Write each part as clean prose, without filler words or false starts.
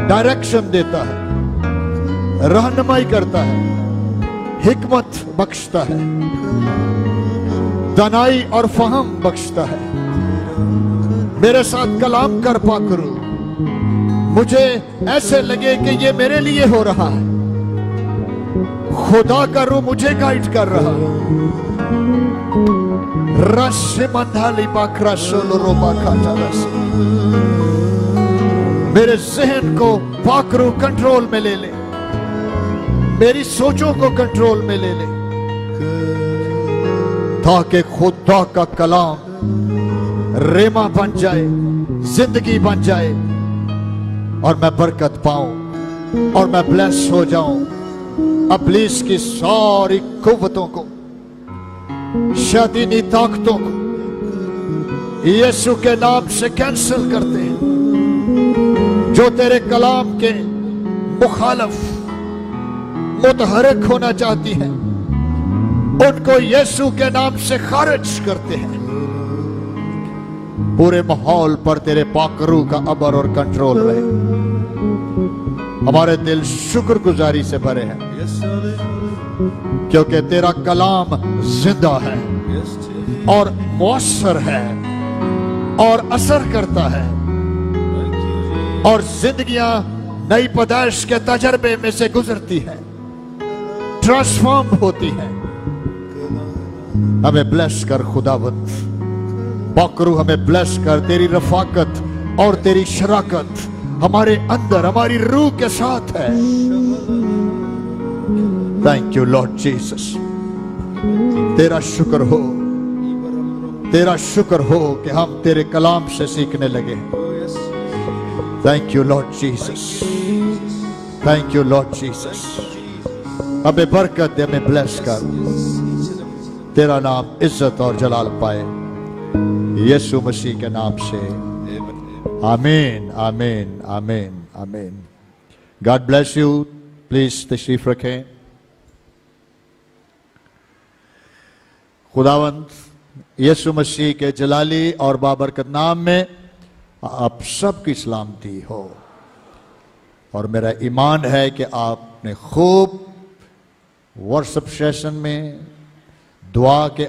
Direction देता है, रहनुमाई करता है, हिकमत बख्शता है, दानाई और फहम बख्शता है। मेरे साथ कलाम कर पाकरू, मुझे ऐसे लगे कि ये मेरे लिए हो रहा है। खुदा का रूह मुझे गाइड कर रहा है। रस मंधाली बाखरा सोलो रोबा खाता रस। मेरे जहन को पाकरू कंट्रोल में ले ले, मेरी सोचों को कंट्रोल में ले ले, ताकि खुदा का कलाम रेमा बन जाए, जिंदगी बन जाए और मैं बरकत पाऊं और मैं ब्लेस हो जाऊं। इब्लीस की सारी कुव्वतों को, शैतानी ताकतों को यीशु के नाम से कैंसिल करते हैं। जो तेरे कलाम के मुखालफ मुतहरक होना चाहती है, उनको यीशु के नाम से खारिज करते हैं। पूरे माहौल पर तेरे पाकरू का अबर और कंट्रोल रहे। हमारे दिल शुक्रगुजारी से भरे हैं, क्योंकि तेरा कलाम जिंदा है और मौसर है और असर करता है और जिंदगियां नई पैदाइश के तजर्बे में से गुजरती है, ट्रांसफॉर्म होती है। हमें ब्लेस कर खुदावंद, पाकरू हमें ब्लेस कर। तेरी रफाकत और तेरी शराकत हमारे अंदर, हमारी रूह के साथ है। Thank you Lord Jesus. तेरा शुक्र हो, तेरा शुक्र हो कि हम तेरे कलाम से सीखने लगे। Thank you Lord Jesus, thank you Lord Jesus. हमें बरकत दे, हमें ब्लेस कर। तेरा नाम इज्जत और जलाल पाए, यीशु मसीह के नाम से। आमीन, आमीन, आमीन, आमीन। God bless you. प्लीज तशरीफ रखें। खुदावंद यीशु मसीह के जलाली और बाबरकत नाम में आप सबकी सलामती हो। और मेरा ईमान है कि आपने खूब वर्शिप सेशन में, दुआ के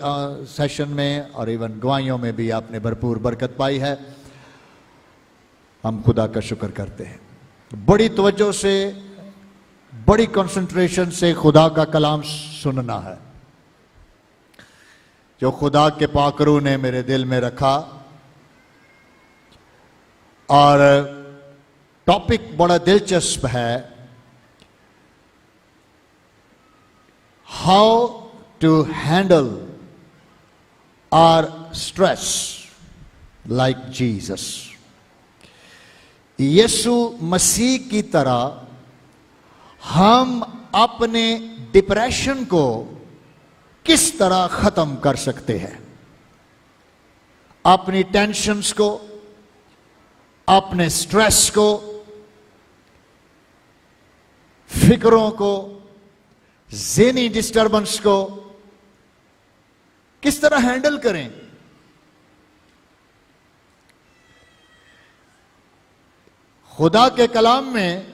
सेशन में और इवन गवाहियों में भी आपने भरपूर बरकत पाई है। हम खुदा का शुक्र करते हैं। बड़ी तवज्जो से, बड़ी कंसंट्रेशन से खुदा का कलाम सुनना है, जो खुदा के पाकरू ने मेरे दिल में रखा। और टॉपिक बड़ा दिलचस्प है, how to handle our stress like Jesus. यीशु मसीह की तरह हम अपने डिप्रेशन को किस तरह खत्म कर सकते हैं, अपनी टेंशन्स को, अपने स्ट्रेस को, फिक्रों को, ज़हनी डिस्टर्बेंस को किस तरह हैंडल करें। खुदा के कलाम में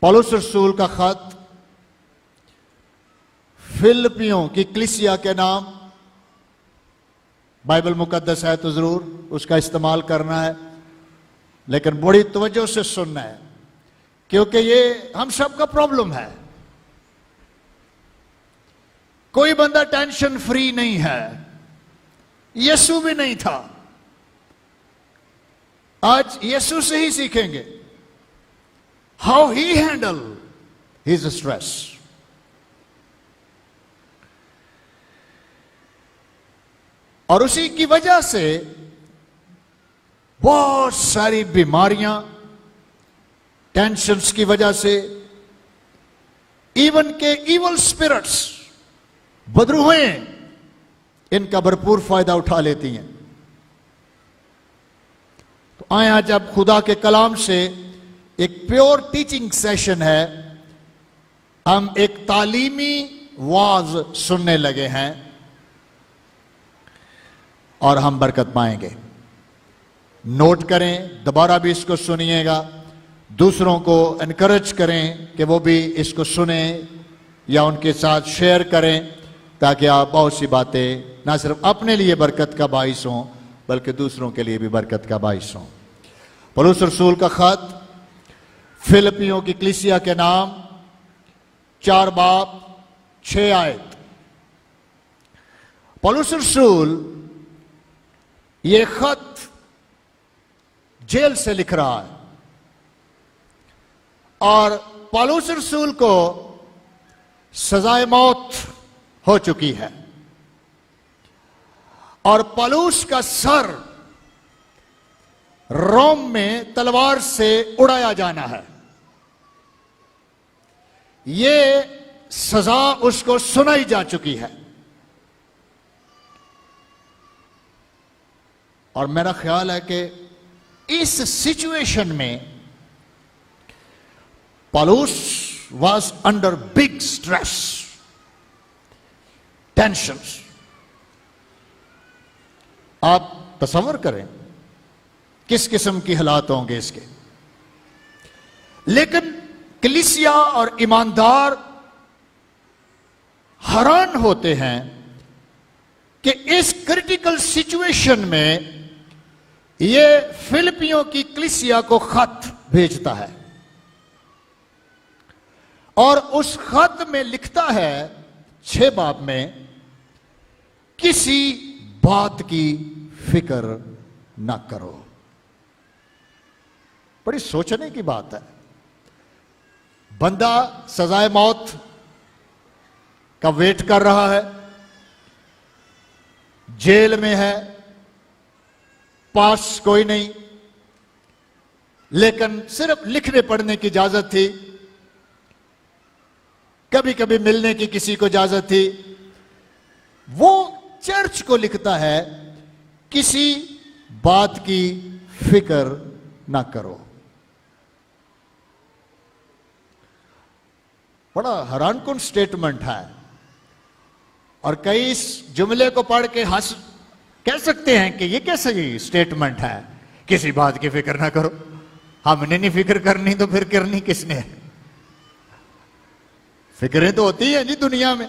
पौलुस रसूल का खत फिलिपियों की कलीसिया के नाम, बाइबल मुकद्दस है तो जरूर उसका इस्तेमाल करना है, लेकिन बड़ी तवज्जो से सुनना है, क्योंकि ये हम सब का प्रॉब्लम है। कोई बंदा टेंशन फ्री नहीं है, यीशु भी नहीं था। आज यीशु से ही सीखेंगे how he handle his stress. और उसी की वजह से बहुत सारी बीमारियां, टेंशन्स की वजह से, इवन के इवल स्पिरिट्स, बदरूहें, इनका भरपूर फायदा उठा लेती हैं। तो आए आज अब खुदा के कलाम से एक प्योर टीचिंग सेशन है, हम एक तालीमी वाज सुनने लगे हैं और हम बरकत पाएंगे। नोट करें, दोबारा भी इसको सुनिएगा, दूसरों को एनकरेज करें कि वो भी इसको सुने या उनके साथ शेयर करें, ताकि आप बहुत सी बातें ना सिर्फ अपने लिए बरकत का बाइस हों बल्कि दूसरों के लिए भी बरकत का बाइस हों। पौलुस रसूल का खत फिलिपियों की कलीसिया के नाम, 4 बाब 6 आयत। पौलुस रसूल ये खत जेल से लिख रहा है और पौलुस रसूल को सजाए मौत हो चुकी है और पौलुस का सर रोम में तलवार से उड़ाया जाना है। ये सजा उसको सुनाई जा चुकी है और मेरा ख्याल है कि इस सिचुएशन में पौलुस was under big stress, tensions। आप तसव्वुर करें किस किस्म की हालात होंगे इसके। लेकिन कलीसिया और ईमानदार हैरान होते हैं कि इस क्रिटिकल सिचुएशन में ये फिलिपियों की कलीसिया को खत भेजता है और उस खत में लिखता है 6 बाब में, किसी बात की फिक्र ना करो। बड़ी सोचने की बात है। बंदा सजाए मौत का वेट कर रहा है, जेल में है, पास कोई नहीं, लेकिन सिर्फ लिखने पढ़ने की इजाजत थी, कभी कभी मिलने की किसी को इजाजत थी। वो चर्च को लिखता है, किसी बात की फिक्र ना करो। बड़ा हैरानकुन स्टेटमेंट है और कई इस जुमले को पढ़ के हंस कह सकते हैं कि ये कैसा ही स्टेटमेंट है, किसी बात की फिक्र ना करो। हमने नहीं फिक्र करनी तो फिर करनी किसने? फिक्रें तो होती हैं जी दुनिया में,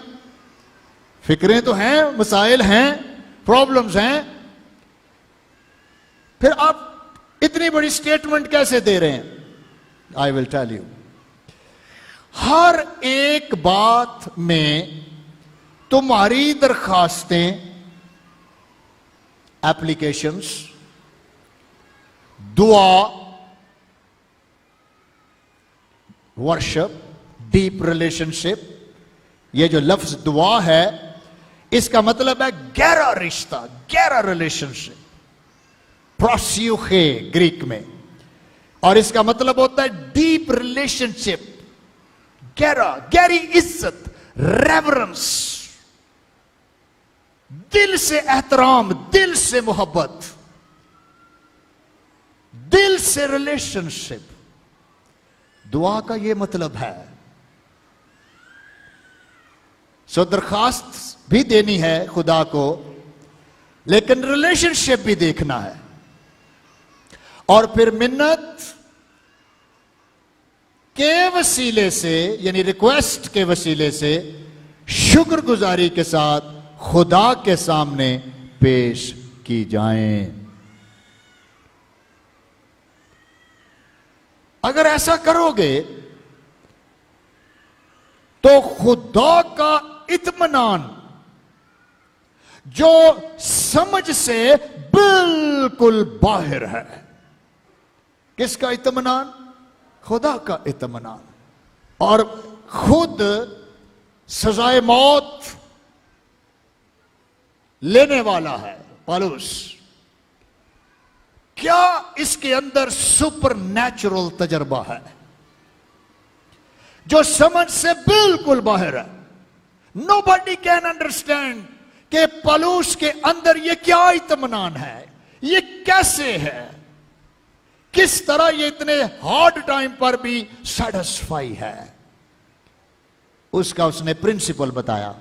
फिक्रें तो हैं, मसाइल हैं, प्रॉब्लम्स हैं, फिर आप इतनी बड़ी स्टेटमेंट कैसे दे रहे हैं? I will tell you. हर एक बात में तुम्हारी दरखास्तें, एप्लीकेशंस, दुआ, वर्शिप, डीप रिलेशनशिप, ये जो लफ्ज दुआ है इसका मतलब है गहरा रिश्ता, गहरा रिलेशनशिप, प्रोस्यूखे ग्रीक में, और इसका मतलब होता है डीप रिलेशनशिप, गहरा, गहरी इज्जत, रेवरेंस, दिल से एहतराम, दिल से मोहब्बत, दिल से रिलेशनशिप। दुआ का यह मतलब है। सो दरखास्त भी देनी है खुदा को, लेकिन रिलेशनशिप भी देखना है, और फिर मिन्नत के वसीले से, यानी रिक्वेस्ट के वसीले से शुक्रगुजारी के साथ खुदा के सामने पेश की जाएं। अगर ऐसा करोगे तो खुदा का इत्मीनान, जो समझ से बिल्कुल बाहर है, किसका इत्मीनान? खुदा का इत्मीनान। और खुद सजाए मौत लेने वाला है पौलुस। क्या इसके अंदर सुपर नेचुरल तजर्बा है जो समझ से बिल्कुल बाहर है। नोबडी कैन अंडरस्टैंड कि पौलुस के अंदर ये क्या इत्मीनान है, ये कैसे है, किस तरह ये इतने हार्ड टाइम पर भी सैटिस्फाई है। उसका उसने प्रिंसिपल बताया।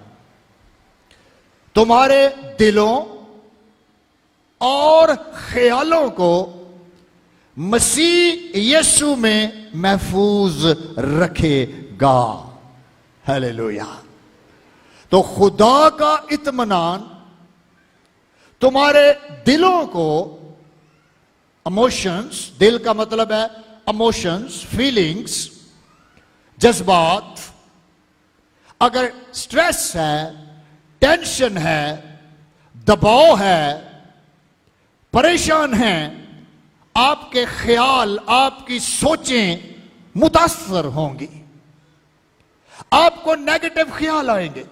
तुम्हारे दिलों और ख्यालों को मसीह यीशु में महफूज रखेगा। हालेलुया। तो खुदा का इत्मीनान तुम्हारे दिलों को, इमोशंस, दिल का मतलब है इमोशंस, फीलिंग्स, जज्बात, अगर स्ट्रेस है, टेंशन है, दबाव है, परेशान हैं, आपके ख्याल, आपकी सोचें मुतासर होंगी, आपको नेगेटिव ख्याल आएंगे,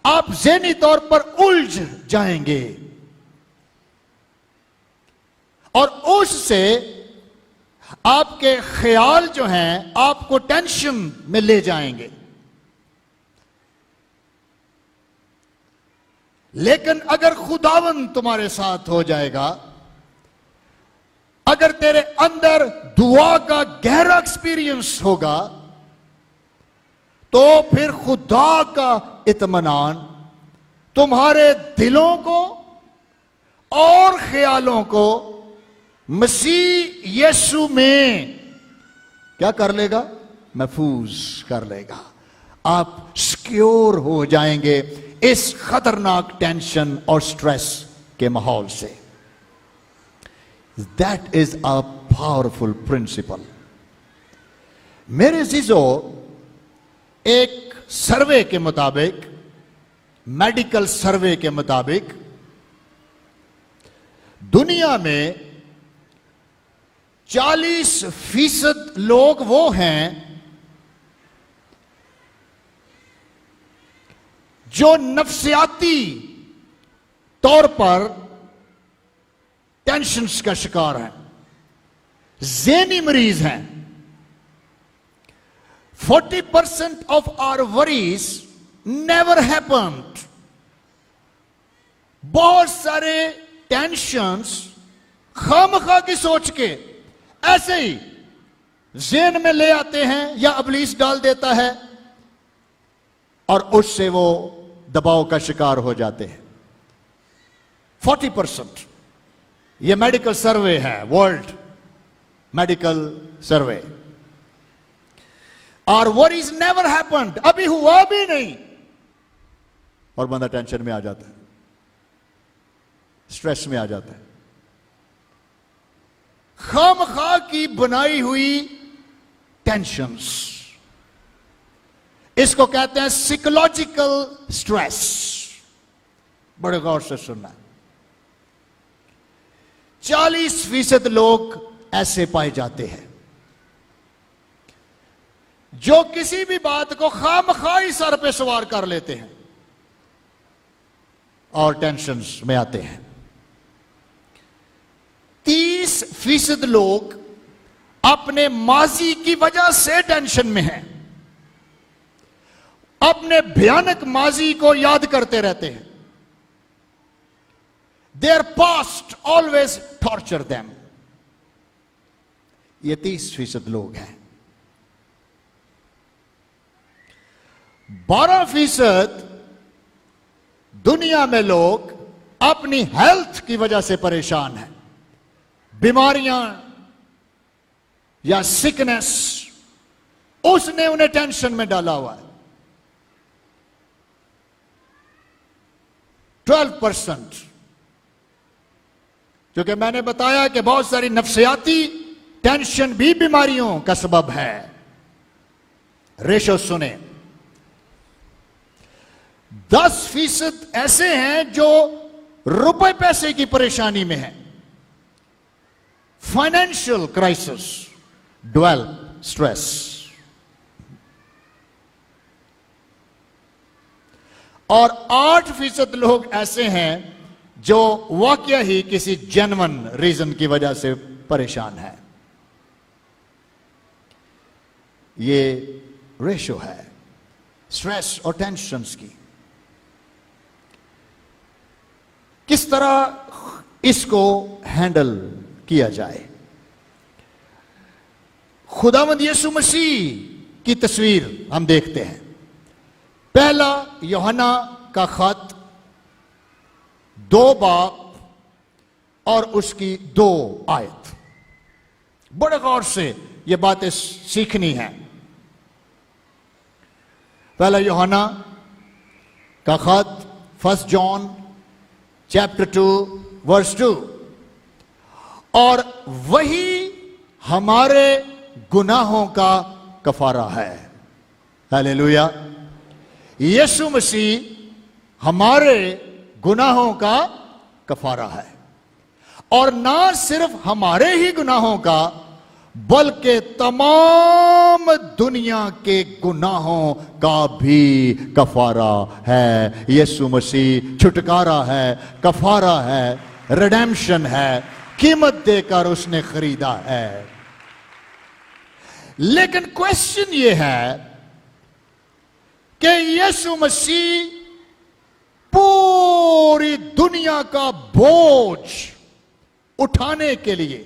आप ज़हनी तौर पर उलझ जाएंगे और उससे आपके ख्याल जो हैं आपको टेंशन में ले जाएंगे। लेकिन अगर खुदावन तुम्हारे साथ हो जाएगा, अगर तेरे अंदर दुआ का गहरा एक्सपीरियंस होगा, तो फिर खुदा का इत्मीनान तुम्हारे दिलों को और ख्यालों को मसीह यीशु में क्या कर लेगा? महफूज कर लेगा। आप सिक्योर हो जाएंगे इस खतरनाक टेंशन और स्ट्रेस के माहौल से। That is a powerful principle. मेरे अजीजों, एक सर्वे के मुताबिक, मेडिकल सर्वे के मुताबिक, दुनिया में 40% लोग वो हैं जो नफ्सियाती तौर पर टेंशन्स का शिकार हैं, ज़हनी मरीज हैं। 40% of our worries never happened. बहुत सारे टेंशन्स खामखा की सोच के ऐसे ही ज़हन में ले आते हैं या इब्लीस डाल देता है और उससे वो दबाव का शिकार हो जाते हैं। 40%। ये मेडिकल सर्वे है, वर्ल्ड मेडिकल सर्वे। और worries never happened, अभी हुआ भी नहीं, और बंदा टेंशन में आ जाता है, स्ट्रेस में आ जाता है। खामखा की बनाई हुई टेंशन्स, इसको कहते हैं साइकोलॉजिकल स्ट्रेस। बड़े गौर से सुनना। 40% लोग ऐसे पाए जाते हैं जो किसी भी बात को खामखाई सर पे सवार कर लेते हैं और टेंशन्स में आते हैं। 30% लोग अपने माजी की वजह से टेंशन में हैं, अपने भयानक माजी को याद करते रहते हैं। Their past always torture them। ये 30% लोग हैं। 12% दुनिया में लोग अपनी हेल्थ की वजह से परेशान हैं, बीमारियां या सिकनेस, उसने उन्हें टेंशन में डाला हुआ है। 12%, क्योंकि मैंने बताया कि बहुत सारी नफ्सियाती टेंशन भी बीमारियों का सबब है। रेशो सुने। 10% ऐसे हैं जो रुपए पैसे की परेशानी में हैं, फाइनेंशियल क्राइसिस, 12 स्ट्रेस। और 8% लोग ऐसे हैं जो वाकया ही किसी जेन्युइन रीजन की वजह से परेशान है। ये रेशो है स्ट्रेस और टेंशन्स की। किस तरह इसको हैंडल किया जाए? खुदावंद यीशु मसीह की तस्वीर हम देखते हैं। पहला यूहन्ना का खत 2 बाब और उसकी 2 आयत। बड़े गौर से ये बातें सीखनी है। पहला यूहन्ना का खत, 1 जॉन चैप्टर 2 वर्स 2, और वही हमारे गुनाहों का कफारा है। हालेलुया। यीशु मसीह हमारे गुनाहों का कफारा है, और ना सिर्फ हमारे ही गुनाहों का, बल्कि तमाम दुनिया के गुनाहों का भी कफारा है। यीशु मसीह छुटकारा है, कफारा है, रिडेम्पशन है, कीमत देकर उसने खरीदा है। लेकिन क्वेश्चन यह है कि यीशु मसीह पूरी दुनिया का बोझ उठाने के लिए,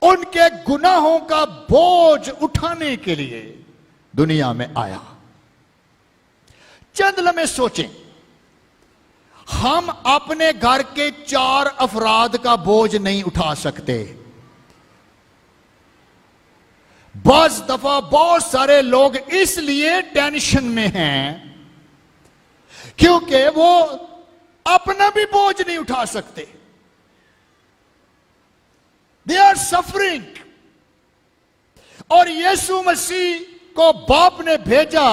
उनके गुनाहों का बोझ उठाने के लिए दुनिया में आया। चंद लम्हे सोचें, हम अपने घर के 4 अफराद का बोझ नहीं उठा सकते। बस दफा बहुत सारे लोग इसलिए टेंशन में हैं क्योंकि वो अपना भी बोझ नहीं उठा सकते। They are suffering. और यीशु मसीह को बाप ने भेजा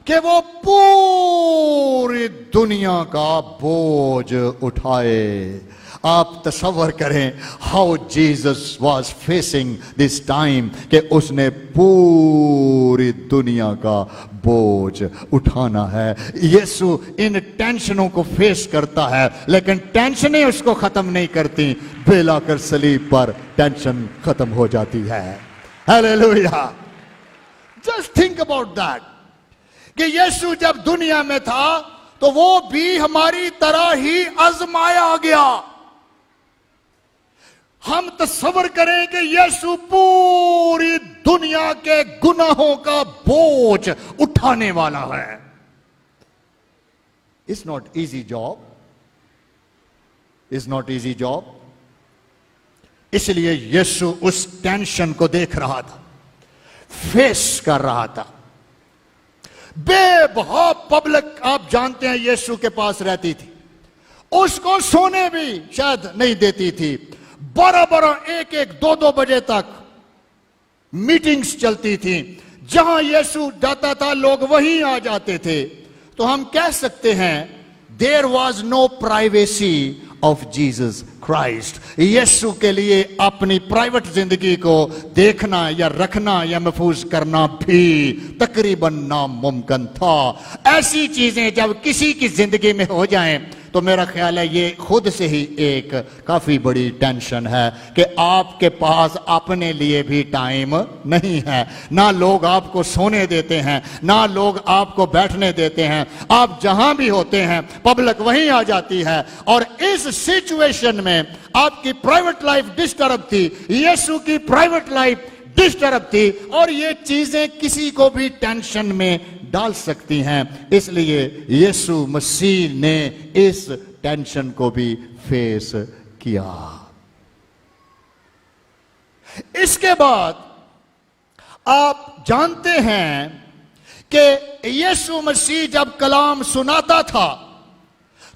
कि वो पूरी दुनिया का बोझ उठाए। आप तसव्वुर करें how Jesus was facing this time, कि उसने पूरी दुनिया का बोझ उठाना है। यीशु इन टेंशनों को फेस करता है, लेकिन टेंशनें उसको खत्म नहीं करती। बेलाकर सलीब पर टेंशन खत्म हो जाती है। Hallelujah. Just think about that, कि यीशु जब दुनिया में था तो वो भी हमारी तरह ही आजमाया गया। हम तस्वर करें कि यीशु पूरी दुनिया के गुनाहों का बोझ उठाने वाला है। It's not easy job, is not easy job. इसलिए यीशु उस टेंशन को देख रहा था, फेस कर रहा था। बेबहा पब्लिक, आप जानते हैं, यीशु के पास रहती थी। उसको सोने भी शायद नहीं देती थी। 12-12, 1-1, 2-2 बजे तक मीटिंग्स चलती थी। जहां यीशु जाता था लोग वहीं आ जाते थे। तो हम कह सकते हैं there was no privacy of Jesus Christ. यीशु के लिए अपनी प्राइवेट जिंदगी को देखना या रखना या महफूज करना भी तकरीबन नामुमकिन था। ऐसी चीजें जब किसी की जिंदगी में हो जाएं तो मेरा ख्याल है ये खुद से ही एक काफी बड़ी टेंशन है कि आपके पास अपने लिए भी टाइम नहीं है। ना लोग आपको सोने देते हैं, ना लोग आपको बैठने देते हैं। आप जहां भी होते हैं पब्लिक वहीं आ जाती है। और इस सिचुएशन में आपकी प्राइवेट लाइफ डिस्टर्ब थी, यीशु की प्राइवेट लाइफ डिस्टर्ब थी, और ये चीजें किसी को भी टेंशन में डाल सकती हैं। इसलिए यीशु मसीह ने इस टेंशन को भी फेस किया। इसके बाद आप जानते हैं कि यीशु मसीह जब कलाम सुनाता था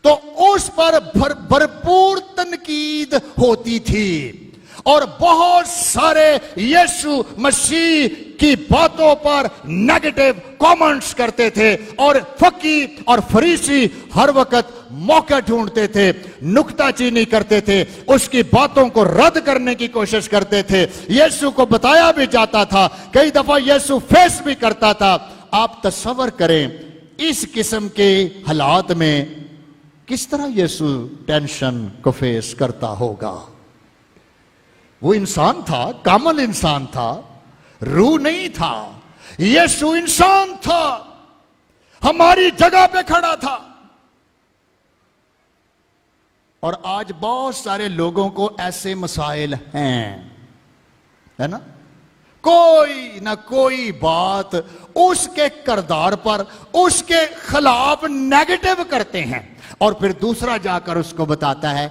तो उस पर भरपूर तनकीद होती थी, और बहुत सारे यीशु मसीह की बातों पर नेगेटिव कमेंट्स करते थे। और फकीह और फरीसी हर वक्त मौका ढूंढते थे, नुक्ताचीनी करते थे, उसकी बातों को रद्द करने की कोशिश करते थे। यीशु को बताया भी जाता था, कई दफा यीशु फेस भी करता था। आप तस्वर करें इस किस्म के हालात में किस तरह यीशु टेंशन को फेस करता होगा। वो इंसान था, कामल इंसान था, रूह नहीं था। यीशु इंसान था, हमारी जगह पे खड़ा था। और आज बहुत सारे लोगों को ऐसे मसाइल हैं, है ना। कोई ना कोई बात उसके किरदार पर, उसके खिलाफ नेगेटिव करते हैं, और फिर दूसरा जाकर उसको बताता है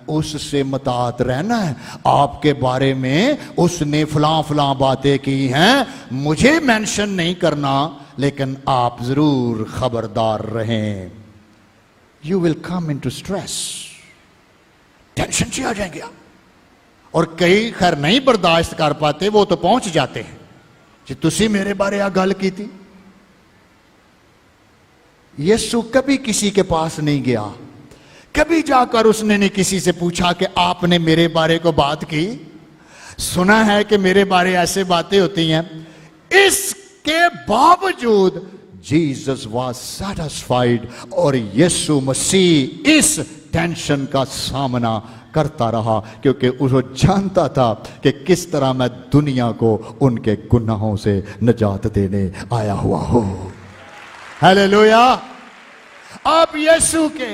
उससे मुतात रहना है, आपके बारे में उसने फलां फलां बातें की हैं, मुझे मेंशन नहीं करना, लेकिन आप जरूर खबरदार रहें। You will come into stress, tension से आ जाएंगे आप। और कई खैर नहीं बर्दाश्त कर पाते, वो तो पहुंच जाते हैं कि तुसी मेरे बारे आ गल की थी। यीशु कभी किसी के पास नहीं गया, कभी जाकर उसने नहीं किसी से पूछा कि आपने मेरे बारे को बात की, सुना है कि मेरे बारे ऐसे बातें होती हैं। इसके बावजूद जीसस वाज सैटिस्फाइड, और यीशु मसीह इस टेंशन का सामना करता रहा, क्योंकि वो जानता था कि किस तरह मैं दुनिया को उनके गुनाहों से निजात देने आया हुआ हूं। हालेलुया। आप यीशु के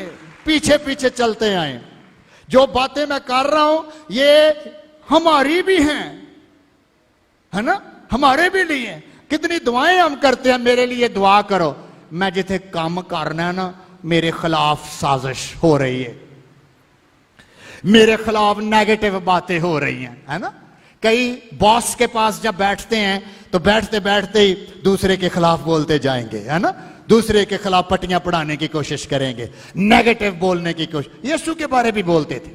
पीछे पीछे चलते आए। जो बातें मैं कर रहा हूं ये हमारी भी हैं, है ना, हमारे भी लिए। कितनी दुआएं हम करते हैं, मेरे लिए दुआ करो। मैं जिथे काम करना है ना, मेरे खिलाफ साजिश हो रही है, मेरे खिलाफ नेगेटिव बातें हो रही हैं, है ना। कई बॉस के पास जब बैठते हैं तो बैठते बैठते ही दूसरे के खिलाफ बोलते जाएंगे, है ना, दूसरे के खिलाफ पट्टियां पढ़ाने की कोशिश करेंगे, नेगेटिव बोलने की कोशिश। यीशु के बारे भी बोलते थे।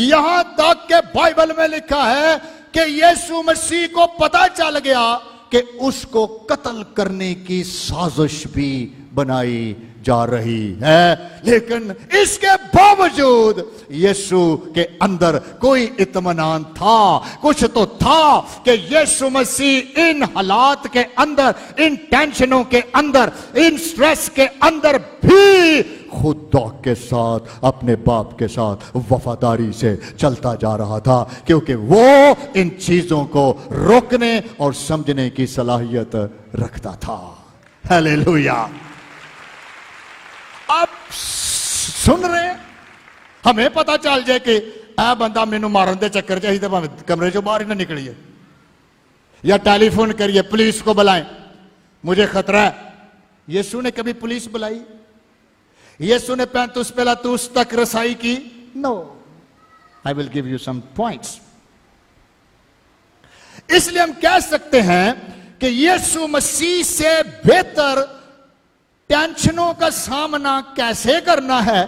यहां तक के बाइबल में लिखा है कि यीशु मसीह को पता चल गया कि उसको कत्ल करने की साजिश भी बनाई जा रही है, लेकिन इसके बावजूद यीशु के अंदर कोई इत्मीनान था। कुछ तो था कि यीशु मसीह इन हालात के अंदर, इन टेंशनों के अंदर, इन स्ट्रेस के अंदर भी खुदा के साथ, अपने बाप के साथ वफादारी से चलता जा रहा था, क्योंकि वो इन चीजों को रोकने और समझने की सलाहियत रखता था। हालेलुया। आप सुन रहे हैं, हमें पता चल जाए कि आ बंदा मैनू मारन दे चक्कर च तो कमरे चो बाहर ही ना निकलिए, या टेलीफोन करिए, पुलिस को बुलाएं, मुझे खतरा है। यीशु ने कभी पुलिस बुलाई? यीशु ने पैंतुस पिलातुस तक रसाई की? No. I will give you some points. इसलिए हम कह सकते हैं कि यीशु मसीह से बेहतर टेंशनों का सामना कैसे करना है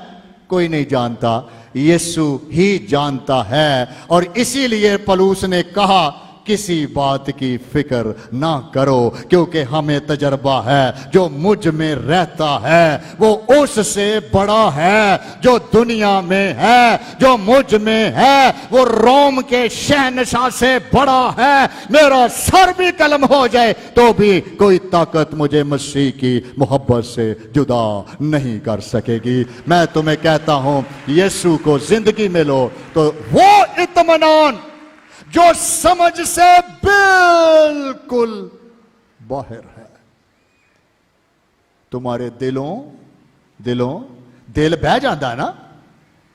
कोई नहीं जानता, यीशु ही जानता है। और इसीलिए पौलुस ने कहा किसी बात की फिक्र ना करो, क्योंकि हमें तजर्बा है, जो मुझ में रहता है वो उससे बड़ा है जो दुनिया में है। जो मुझ में है वो रोम के शहनशाह से बड़ा है। मेरा सर भी कलम हो जाए तो भी कोई ताकत मुझे मसीह की मोहब्बत से जुदा नहीं कर सकेगी। मैं तुम्हें कहता हूं, यीशु को जिंदगी में लो तो वो इत्मीनान जो समझ से बिल्कुल बाहर है, तुम्हारे दिल बह जाता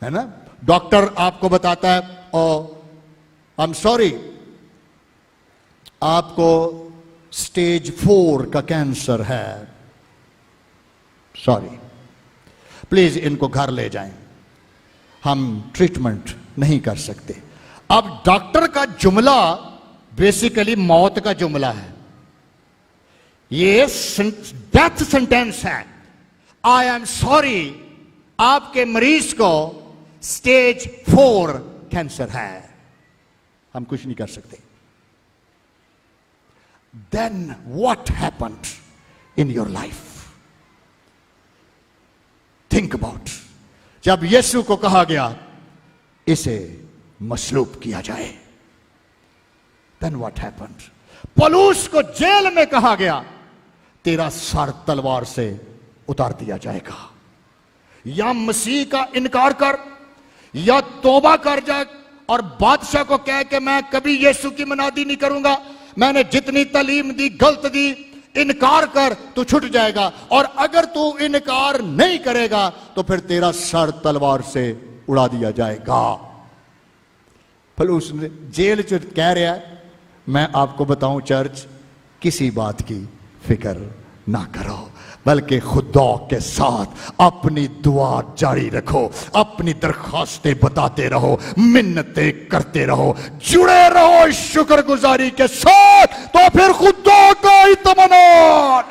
है ना। डॉक्टर आपको बताता है, ओ आई एम सॉरी, आपको स्टेज 4 का कैंसर है, सॉरी, प्लीज इनको घर ले जाएं, हम ट्रीटमेंट नहीं कर सकते। अब डॉक्टर का जुमला बेसिकली मौत का जुमला है, ये डेथ सेंटेंस है। आई एम सॉरी, आपके मरीज को स्टेज 4 कैंसर है, हम कुछ नहीं कर सकते। Then what happened in your life? Think about. जब यीशु को कहा गया इसे मसलूब किया जाए, देन व्हाट हैपेंड? पौलुस को जेल में कहा गया तेरा सर तलवार से उतार दिया जाएगा, या मसीह का इनकार कर या तौबा कर जा और बादशाह को कह के मैं कभी यीशु की मनादी नहीं करूंगा, मैंने जितनी तालीम दी गलत दी, इनकार कर, तू छूट जाएगा। और अगर तू इनकार नहीं करेगा तो फिर तेरा सर तलवार से उड़ा दिया जाएगा। पौलुस जेल च कह रहा है मैं आपको बताऊं चर्च, किसी बात की फिक्र ना करो, बल्कि खुदा के साथ अपनी दुआ जारी रखो, अपनी दरखास्तें बताते रहो, मिन्नतें करते रहो, जुड़े रहो शुक्रगुजारी के साथ। तो फिर खुदा का इत्मीनान,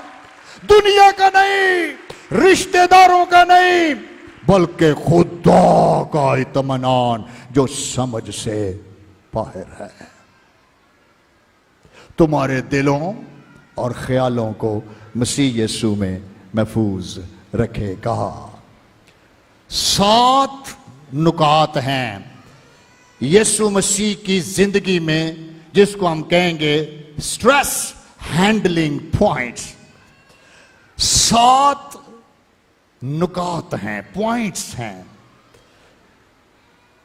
दुनिया का नहीं, रिश्तेदारों का नहीं, बल्कि खुदा का इत्मीनान जो समझ से बाहर है, तुम्हारे दिलों और ख्यालों को मसीह यीशु में महफूज रखेगा। 7 नुकात हैं यीशु मसीह की जिंदगी में, जिसको हम कहेंगे स्ट्रेस हैंडलिंग पॉइंट्स। 7 नुकात हैं, पॉइंट्स हैं,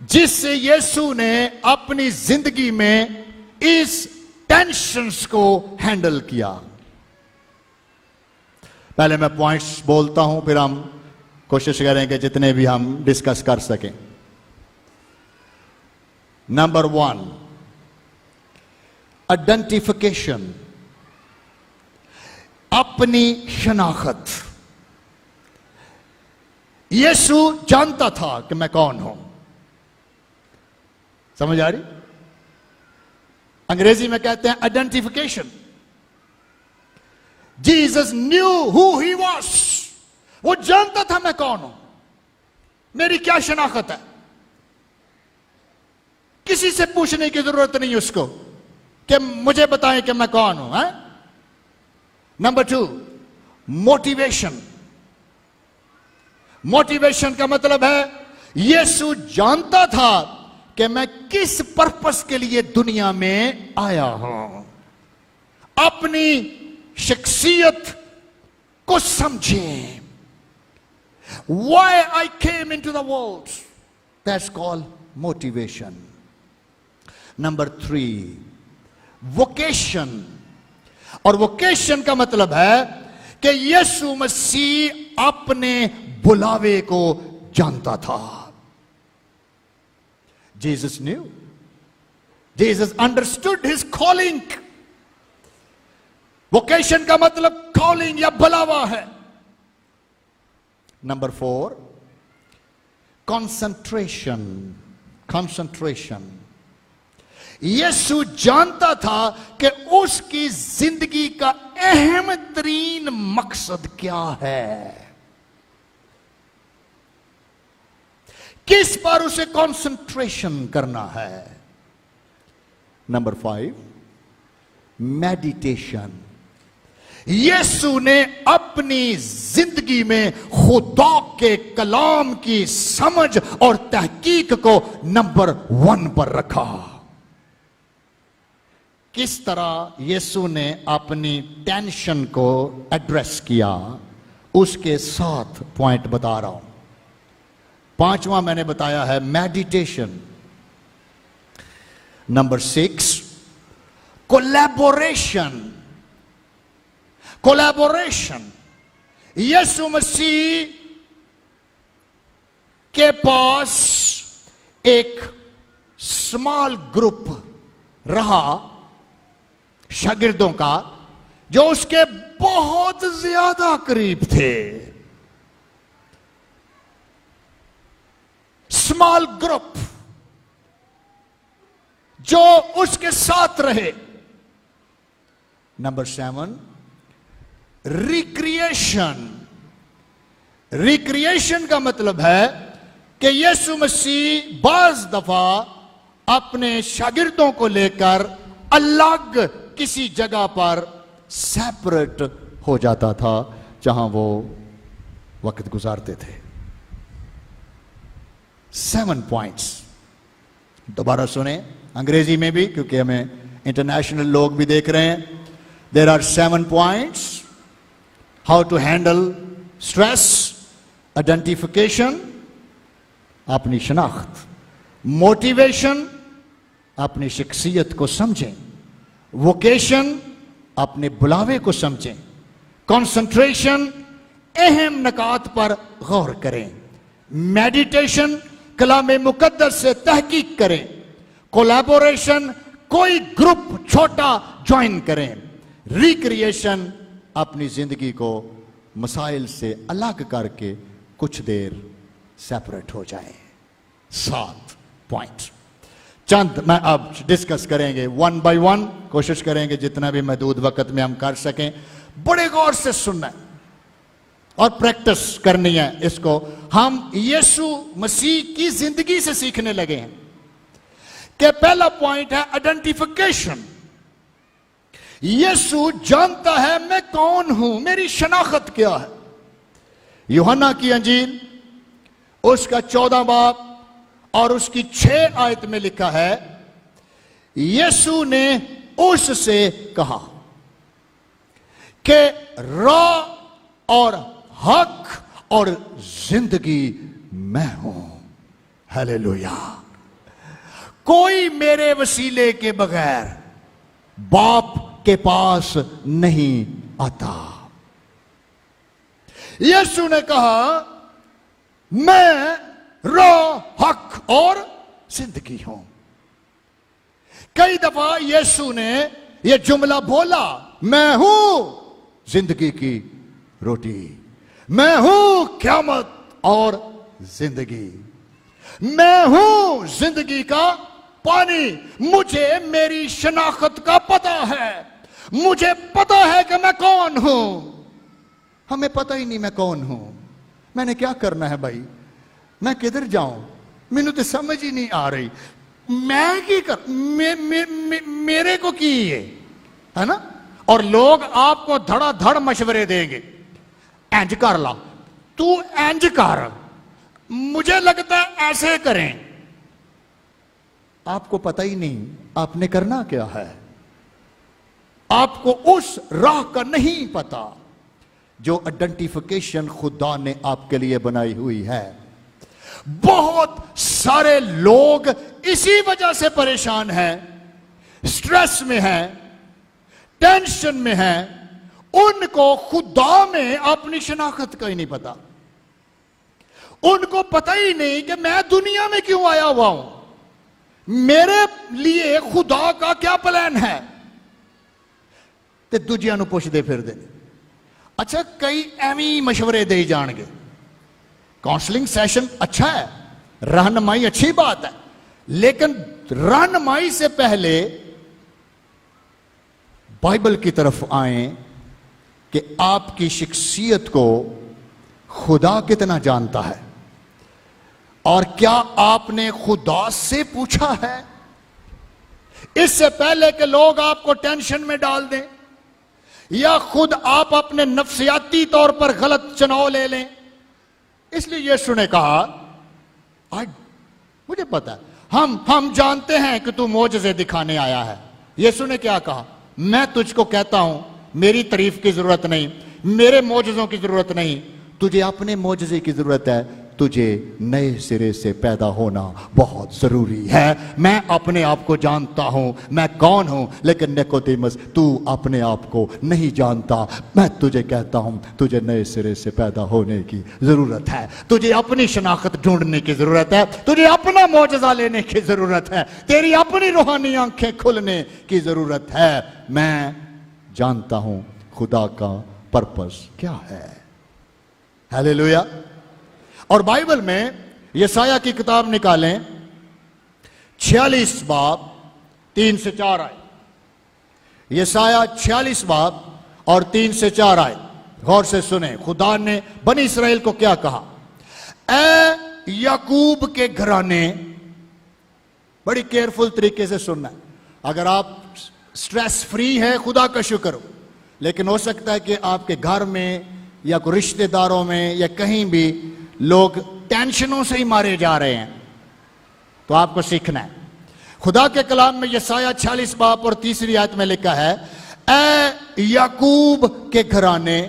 जिससे यीशु ने अपनी जिंदगी में इस टेंशन्स को हैंडल किया। पहले मैं पॉइंट्स बोलता हूं, फिर हम कोशिश करेंगे जितने भी हम डिस्कस कर सकें। नंबर 1, आइडेंटिफिकेशन, अपनी शनाख्त। यीशु जानता था कि मैं कौन हूं। समझ आ रही? अंग्रेजी में कहते हैं identification. Jesus knew who he was. वो जानता था मैं कौन हूं, मेरी क्या शनाख्त है। किसी से पूछने की जरूरत नहीं उसको कि मुझे बताएं कि मैं कौन हूं। है? Number 2, motivation. मोटिवेशन का मतलब है यीशु जानता था कि मैं किस पर्पस के लिए दुनिया में आया हूं। अपनी शख्सियत को समझें। Why I came into the world, that's called motivation. Number 3, vocation. और vocation का मतलब है कि यीशु मसीह अपने बुलावे को जानता था। Jesus knew. Jesus understood his calling. Vocation का मतलब कॉलिंग या बुलावा है। Number 4, concentration. कंसंट्रेशन, यीशु जानता था कि उसकी जिंदगी का अहम तरीन मकसद क्या है, किस पर उसे कंसंट्रेशन करना है। Number 5, meditation. यीशु ने अपनी जिंदगी में खुदा के कलाम की समझ और तहकीक को नंबर 1 पर रखा। किस तरह यीशु ने अपनी टेंशन को एड्रेस किया, उसके 7 पॉइंट बता रहा हूं। 5वां मैंने बताया है मेडिटेशन। Number 6, collaboration. कोलैबोरेशन, यीशु मसीह के पास एक स्मॉल ग्रुप रहा शागिर्दों का, जो उसके बहुत ज्यादा करीब थे। स्मॉल ग्रुप जो उसके साथ रहे। Number 7, recreation. रिक्रिएशन का मतलब है कि यीशु मसीह बाज दफा अपने शागिर्दों को लेकर अलग किसी जगह पर सेपरेट हो जाता था, जहां वो वक्त गुजारते थे। 7 पॉइंट्स दोबारा सुने, अंग्रेजी में भी, क्योंकि हमें इंटरनेशनल लोग भी देख रहे हैं। There are 7 points how to handle stress, identification, अपनी शनाख्त, मोटिवेशन, अपनी शख्सियत को समझें, वोकेशन, अपने बुलावे को समझें, कंसंट्रेशन, अहम नकात पर गौर करें, मेडिटेशन, कलाम मुकद्दस से तहकीक करें, कोलैबोरेशन, कोई ग्रुप छोटा ज्वाइन करें, रिक्रिएशन, अपनी जिंदगी को मसाइल से अलग करके कुछ देर सेपरेट हो जाए। 7 पॉइंट चंद मैं अब डिस्कस करेंगे, 1 बाय 1 कोशिश करेंगे जितना भी महदूद वक्त में हम कर सकें। बड़े गौर से सुनना है और प्रैक्टिस करनी है इसको। हम यीशु मसीह की जिंदगी से सीखने लगे हैं कि पहला पॉइंट है आइडेंटिफिकेशन। यीशु जानता है मैं कौन हूं, मेरी शनाख्त क्या है। यूहन्ना की अंजील उसका 14 बाब और उसकी 6 आयत में लिखा है, यीशु ने उससे कहा कि राह और हक और जिंदगी मैं हूं। हालेलुया। कोई मेरे वसीले के बगैर बाप के पास नहीं आता। यीशु ने कहा मैं राह, हक और जिंदगी हूं। कई दफा यीशु ने यह जुमला बोला, मैं हूं जिंदगी की रोटी, मैं हूं क़यामत और जिंदगी, मैं हूं जिंदगी का पानी। मुझे मेरी शनाख्त का पता है, मुझे पता है कि मैं कौन हूं। हमें पता ही नहीं मैं कौन हूं। मैंने क्या करना है भाई, मैं किधर जाऊं, मैनू तो समझ ही नहीं आ रही। मैं की कर मेरे को की है ना। और लोग आपको धड़ाधड़ मशवरे देंगे, इंज कर ला, तू इंज कर, मुझे लगता है ऐसे करें। आपको पता ही नहीं आपने करना क्या है, आपको उस राह का नहीं पता जो आइडेंटिफिकेशन खुदा ने आपके लिए बनाई हुई है। बहुत सारे लोग इसी वजह से परेशान हैं, स्ट्रेस में हैं, टेंशन में हैं। उनको खुदा में अपनी शनाख्त का ही नहीं पता। उनको पता ही नहीं कि मैं दुनिया में क्यों आया हुआ हूं, मेरे लिए खुदा का क्या प्लान है। ते दूजियां नूं पुछदे फिरदे। अच्छा, कई एवं मशवरे दे जाणगे। काउंसलिंग सेशन अच्छा है, रहनुमाई अच्छी बात है, लेकिन रहनुमाई से पहले बाइबल की तरफ आए कि आपकी शख्सियत को खुदा कितना जानता है और क्या आपने खुदा से पूछा है। इससे पहले कि लोग आपको टेंशन में डाल दें या खुद आप अपने नफ्सियाती तौर पर गलत चुनाव ले लें, इसलिए यीशु ने कहा आज मुझे पता है, हम जानते हैं कि तू मोजज़े दिखाने आया है। यीशु ने क्या कहा, मैं तुझको कहता हूं मेरी तारीफ की जरूरत नहीं, मेरे मोजज़ों की जरूरत नहीं, तुझे अपने मोजज़े की जरूरत है। तुझे नए सिरे से पैदा होना बहुत जरूरी है। मैं अपने आप को जानता हूं मैं कौन हूं, लेकिन निकोदेमस तू अपने आप को नहीं जानता। मैं तुझे कहता हूं तुझे नए सिरे से पैदा होने की जरूरत है, तुझे अपनी शनाख्त ढूंढने की जरूरत है, तुझे अपना मौजज़ा लेने की जरूरत है, तेरी अपनी रूहानी आंखें खुलने की जरूरत है। मैं जानता हूं खुदा का पर्पस क्या है। हालेलुया। और बाइबल में यशाया की किताब निकालें, 46 बाब 3 से 4 आए। यशाया 46 बाब और 3 से 4 आए। गौर से सुने, खुदा ने बनी इस्राएल को क्या कहा। ए याकूब के घराने, बड़ी केयरफुल तरीके से सुनना है। अगर आप स्ट्रेस फ्री है खुदा का शुक्र हो, लेकिन हो सकता है कि आपके घर में या कोई रिश्तेदारों में या कहीं भी लोग टेंशनों से ही मारे जा रहे हैं, तो आपको सीखना है। खुदा के कलाम में यशाया 46 बाब और 3 आयत में लिखा है, ए याकूब के घराने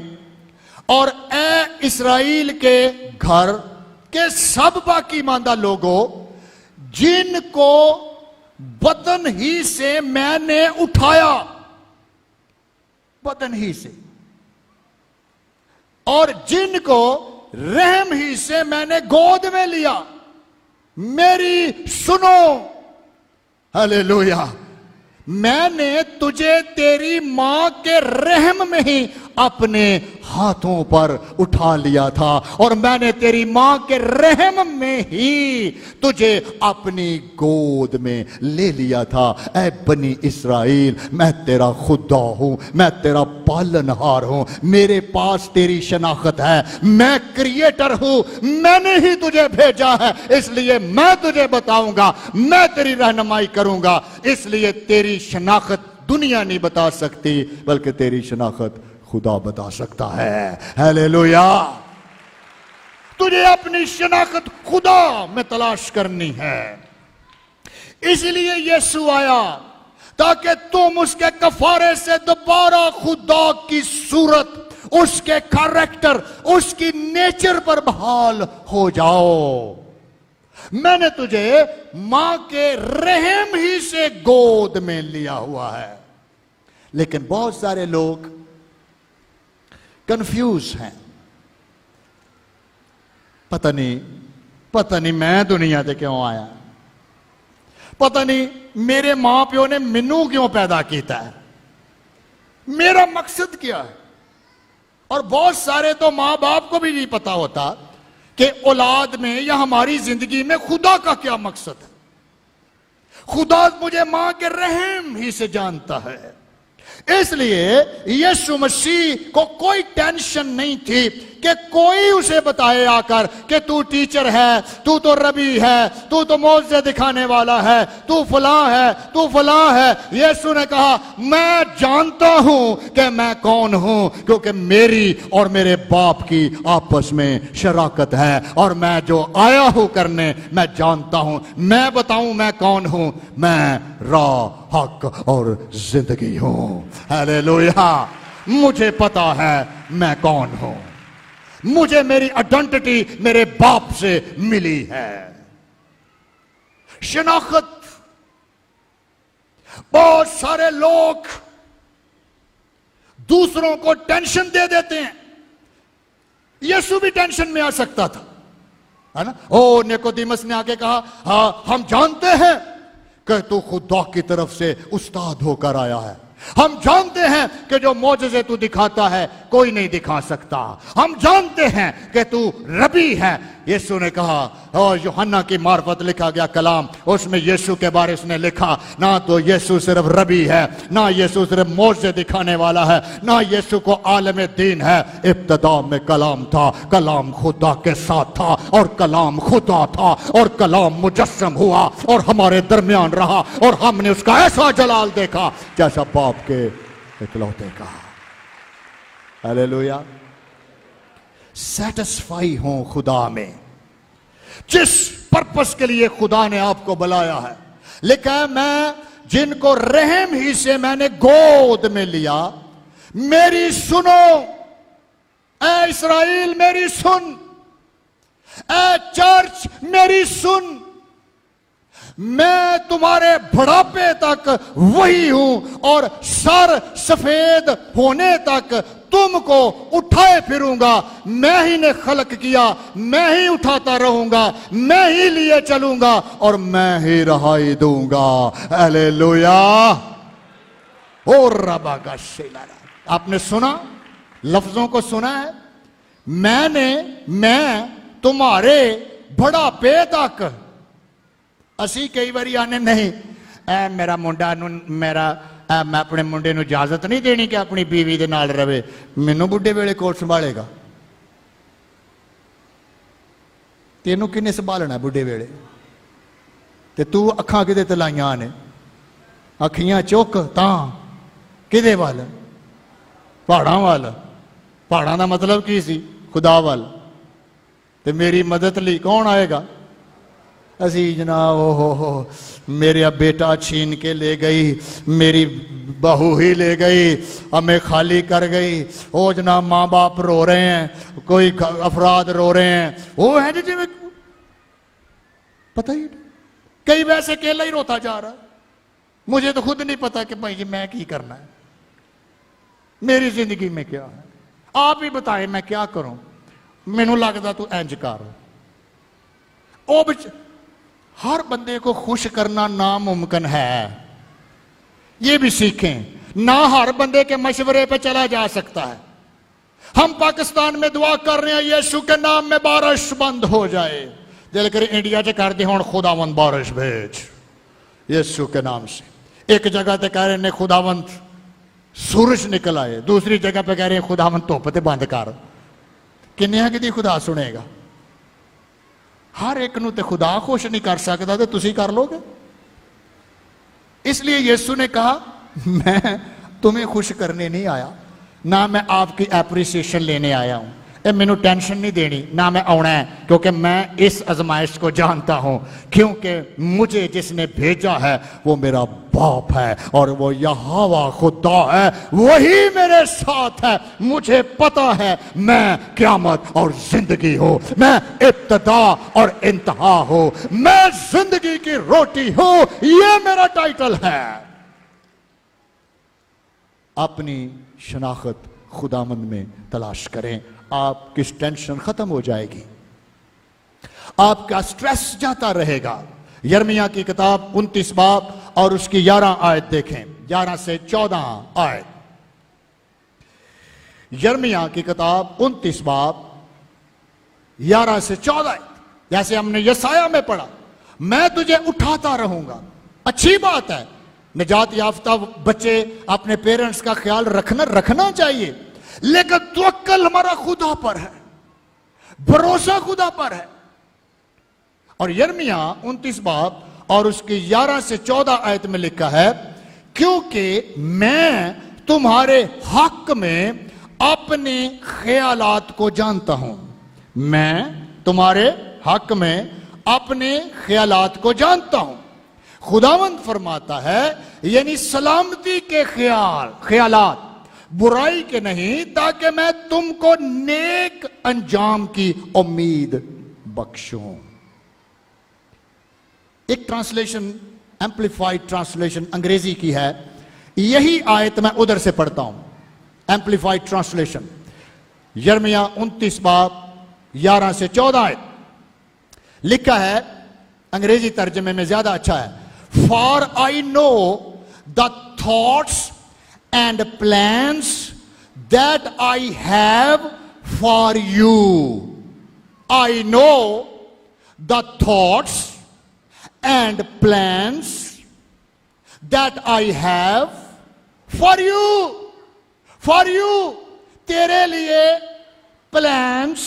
और ए इस्राएल के घर के सब बाकी मांदा लोगों, जिनको बदन ही से मैंने उठाया, बदन ही से, और जिनको रहम ही से मैंने गोद में लिया, मेरी सुनो। हालेलुया। मैंने तुझे तेरी मां के रहम में ही अपने हाथों पर उठा लिया था और मैंने तेरी मां के रहम में ही तुझे अपनी गोद में ले लिया था। ऐ बनी इस्राएल, मैं तेरा खुदा हूं, मैं तेरा पालनहार हूं, मेरे पास तेरी शनाख्त है, मैं क्रिएटर हूं, मैंने ही तुझे भेजा है, इसलिए मैं तुझे बताऊंगा, मैं तेरी रहनुमाई करूंगा। इसलिए तेरी शनाख्त दुनिया नहीं बता सकती, बल्कि तेरी शनाख्त खुदा बता सकता है। हालेलुया। तुझे अपनी शनाख्त खुदा में तलाश करनी है। इसलिए यीशु आया ताकि तुम उसके कफारे से दोबारा खुदा की सूरत, उसके कैरेक्टर, उसकी नेचर पर बहाल हो जाओ। मैंने तुझे मां के रहम ही से गोद में लिया हुआ है। लेकिन बहुत सारे लोग कंफ्यूज हैं। पता नहीं मैं दुनिया से क्यों आया, पता नहीं मेरे मां प्यो ने मैनू क्यों पैदा किया है, मेरा मकसद क्या है। और बहुत सारे तो मां बाप को भी नहीं पता होता कि औलाद में या हमारी जिंदगी में खुदा का क्या मकसद है। खुदा मुझे मां के रहम ही से जानता है। इसलिए यीशु मसीह को कोई टेंशन नहीं थी कि कोई उसे बताए आकर कि तू टीचर है, तू तो रबी है, तू तो मौजज़े दिखाने वाला है, तू फलां है, तू फलां है। यीशु ने कहा मैं जानता हूं कि मैं कौन हूं, क्योंकि मेरी और मेरे बाप की आपस में शराकत है और मैं जो आया हूं करने मैं जानता हूं। मैं बताऊं मैं कौन हूं, मैं राह, हक और जिंदगी हूं। हालेलुया। मुझे पता है मैं कौन हूं, मुझे मेरी आइडेंटिटी मेरे बाप से मिली है। शनाख्त। बहुत सारे लोग दूसरों को टेंशन दे देते हैं। यीशु भी टेंशन में आ सकता था, है ना। ओ निकोदेमुस ने आके कहा हाँ हम जानते हैं कि तू खुदा की तरफ से उस्ताद होकर आया है, हम जानते हैं कि जो मौजज़े तू दिखाता है कोई नहीं दिखा सकता, हम जानते हैं कि तू रबी है। यीशु ने कहा, और यूहन्ना की मार्फत लिखा गया कलाम, उसमें यीशु के बारे उसने लिखा, ना तो यीशु सिर्फ रबी है, ना यीशु सिर्फ मौजज़े दिखाने वाला है, ना यीशु को आलम दीन है। इब्तिदा में कलाम था, कलाम खुदा के साथ था और कलाम खुदा था और कलाम मुजस्सम हुआ और हमारे दरमियान रहा और हमने उसका ऐसा जलाल देखा जैसा बाप के इकलौते का। हालेलुया। सेटिस्फाई हो खुदा में, जिस पर्पस के लिए खुदा ने आपको बुलाया है। लिखा है मैं जिनको रहम ही से मैंने गोद में लिया, मेरी सुनो ऐ इस्राएल मेरी सुन, ऐ चर्च मेरी सुन, मैं तुम्हारे बुढ़ापे तक वही हूं और सर सफेद होने तक तुमको उठाए फिरूंगा। मैं ही ने खलक किया, मैं ही उठाता रहूंगा, मैं ही लिए चलूंगा और मैं ही रहाई दूंगा। हालेलुया। ओ रबा का शेला। आपने सुना, लफ्जों को सुना है, मैं तुम्हारे बुढ़ापे तक। असी कई बारी आने नहीं ऐ मेरा मुंडा मैं अपने मुंडे नूं इजाजत नहीं देनी कि अपनी बीवी दे नाल रवे, मैनू बुढ़े वेले कोल संभालेगा। तेनू किन्ने संभालना बुढ़े वेले, ते तू अखां किदे ते लाइयां ने, अखियां चुक तां किदे वाल, पहाड़ां वाल। पहाड़ां दा मतलब की सी, खुदा वाल। ते मेरी मदद लई कौन आएगा? असी जनाब हो मेरा बेटा छीन के ले गई, मेरी बहू ही ले गई, हमें खाली कर गई। ओ जनाब माँ बाप रो रहे हैं, कोई अफराद रो रहे हैं, वो है जी में पता ही नहीं। कई वैसे अकेला ही रोता जा रहा। मुझे तो खुद नहीं पता कि भाई जी मैं क्या करना है, मेरी जिंदगी में क्या है। आप ही बताएं मैं क्या करूं। मैनू लगता तू इंज कर। ओ हर बंदे को खुश करना नामुमकिन है, ये भी सीखें, ना हर बंदे के मशवरे पे चला जा सकता है। हम पाकिस्तान में दुआ कर रहे हैं यीशु के नाम में बारिश बंद हो जाए, दिल करे इंडिया च कर दे हुण खुदावंद बारिश भेज यीशु के नाम से। एक जगह ते कह रहे ने खुदावंद सूरज निकल आए, दूसरी जगह पे कह रहे हैं खुदावंद धुप ते बंद कर। किन्नियां की खुदा सुनेगा? हर एक नूं ते खुदा खुश नहीं कर सकता, तो तुसी कर लोगे। इसलिए यीशु ने कहा मैं तुम्हें खुश करने नहीं आया, ना मैं आपकी एप्रिसिएशन लेने आया हूं। ए मैनू टेंशन नहीं देनी, ना मैं आना है, क्योंकि मैं इस आजमाइश को जानता हूं, क्योंकि मुझे जिसने भेजा है वो मेरा बाप है और वो यहोवा खुदा है, वही मेरे साथ है। मुझे पता है मैं क़यामत और जिंदगी हूं, मैं इब्तिदा और इंतहा हूं, मैं जिंदगी की रोटी हूं, ये मेरा टाइटल है। अपनी शनाख्त खुदामंद में तलाश करें, आपकी टेंशन खत्म हो जाएगी, आपका स्ट्रेस जाता रहेगा। यिर्मयाह की किताब 29 बाब और उसकी 11 आयत देखें, 11 से 14 आयत। यिर्मयाह की किताब 29 बाब 11 से 14 आयत। जैसे हमने यसाया में पढ़ा, मैं तुझे उठाता रहूंगा। अच्छी बात है, निजात याफ्ता बच्चे अपने पेरेंट्स का ख्याल रखना चाहिए, लेकिन तवक्कल हमारा खुदा पर है, भरोसा खुदा पर है। और यिर्मयाह 29 बाब और उसकी 11 से 14 आयत में लिखा है, क्योंकि मैं तुम्हारे हक में अपने ख्यालात को जानता हूं। मैं तुम्हारे हक में अपने ख्यालात को जानता हूं। खुदावंद फरमाता है, यानी सलामती के ख्यालात, बुराई के नहीं, ताकि मैं तुमको नेक अंजाम की उम्मीद बख्शूं। एक ट्रांसलेशन, एम्प्लीफाइड ट्रांसलेशन अंग्रेजी की है, यही आयत मैं उधर से पढ़ता हूं। एम्प्लीफाइड ट्रांसलेशन, यिर्मयाह 29 बाब 11 से 14 आयत लिखा है, अंग्रेजी तर्जमे में ज्यादा अच्छा है। For I know the thoughts and plans that I have for you. I know the thoughts and plans that I have for you. For you, तेरे लिए प्लान्स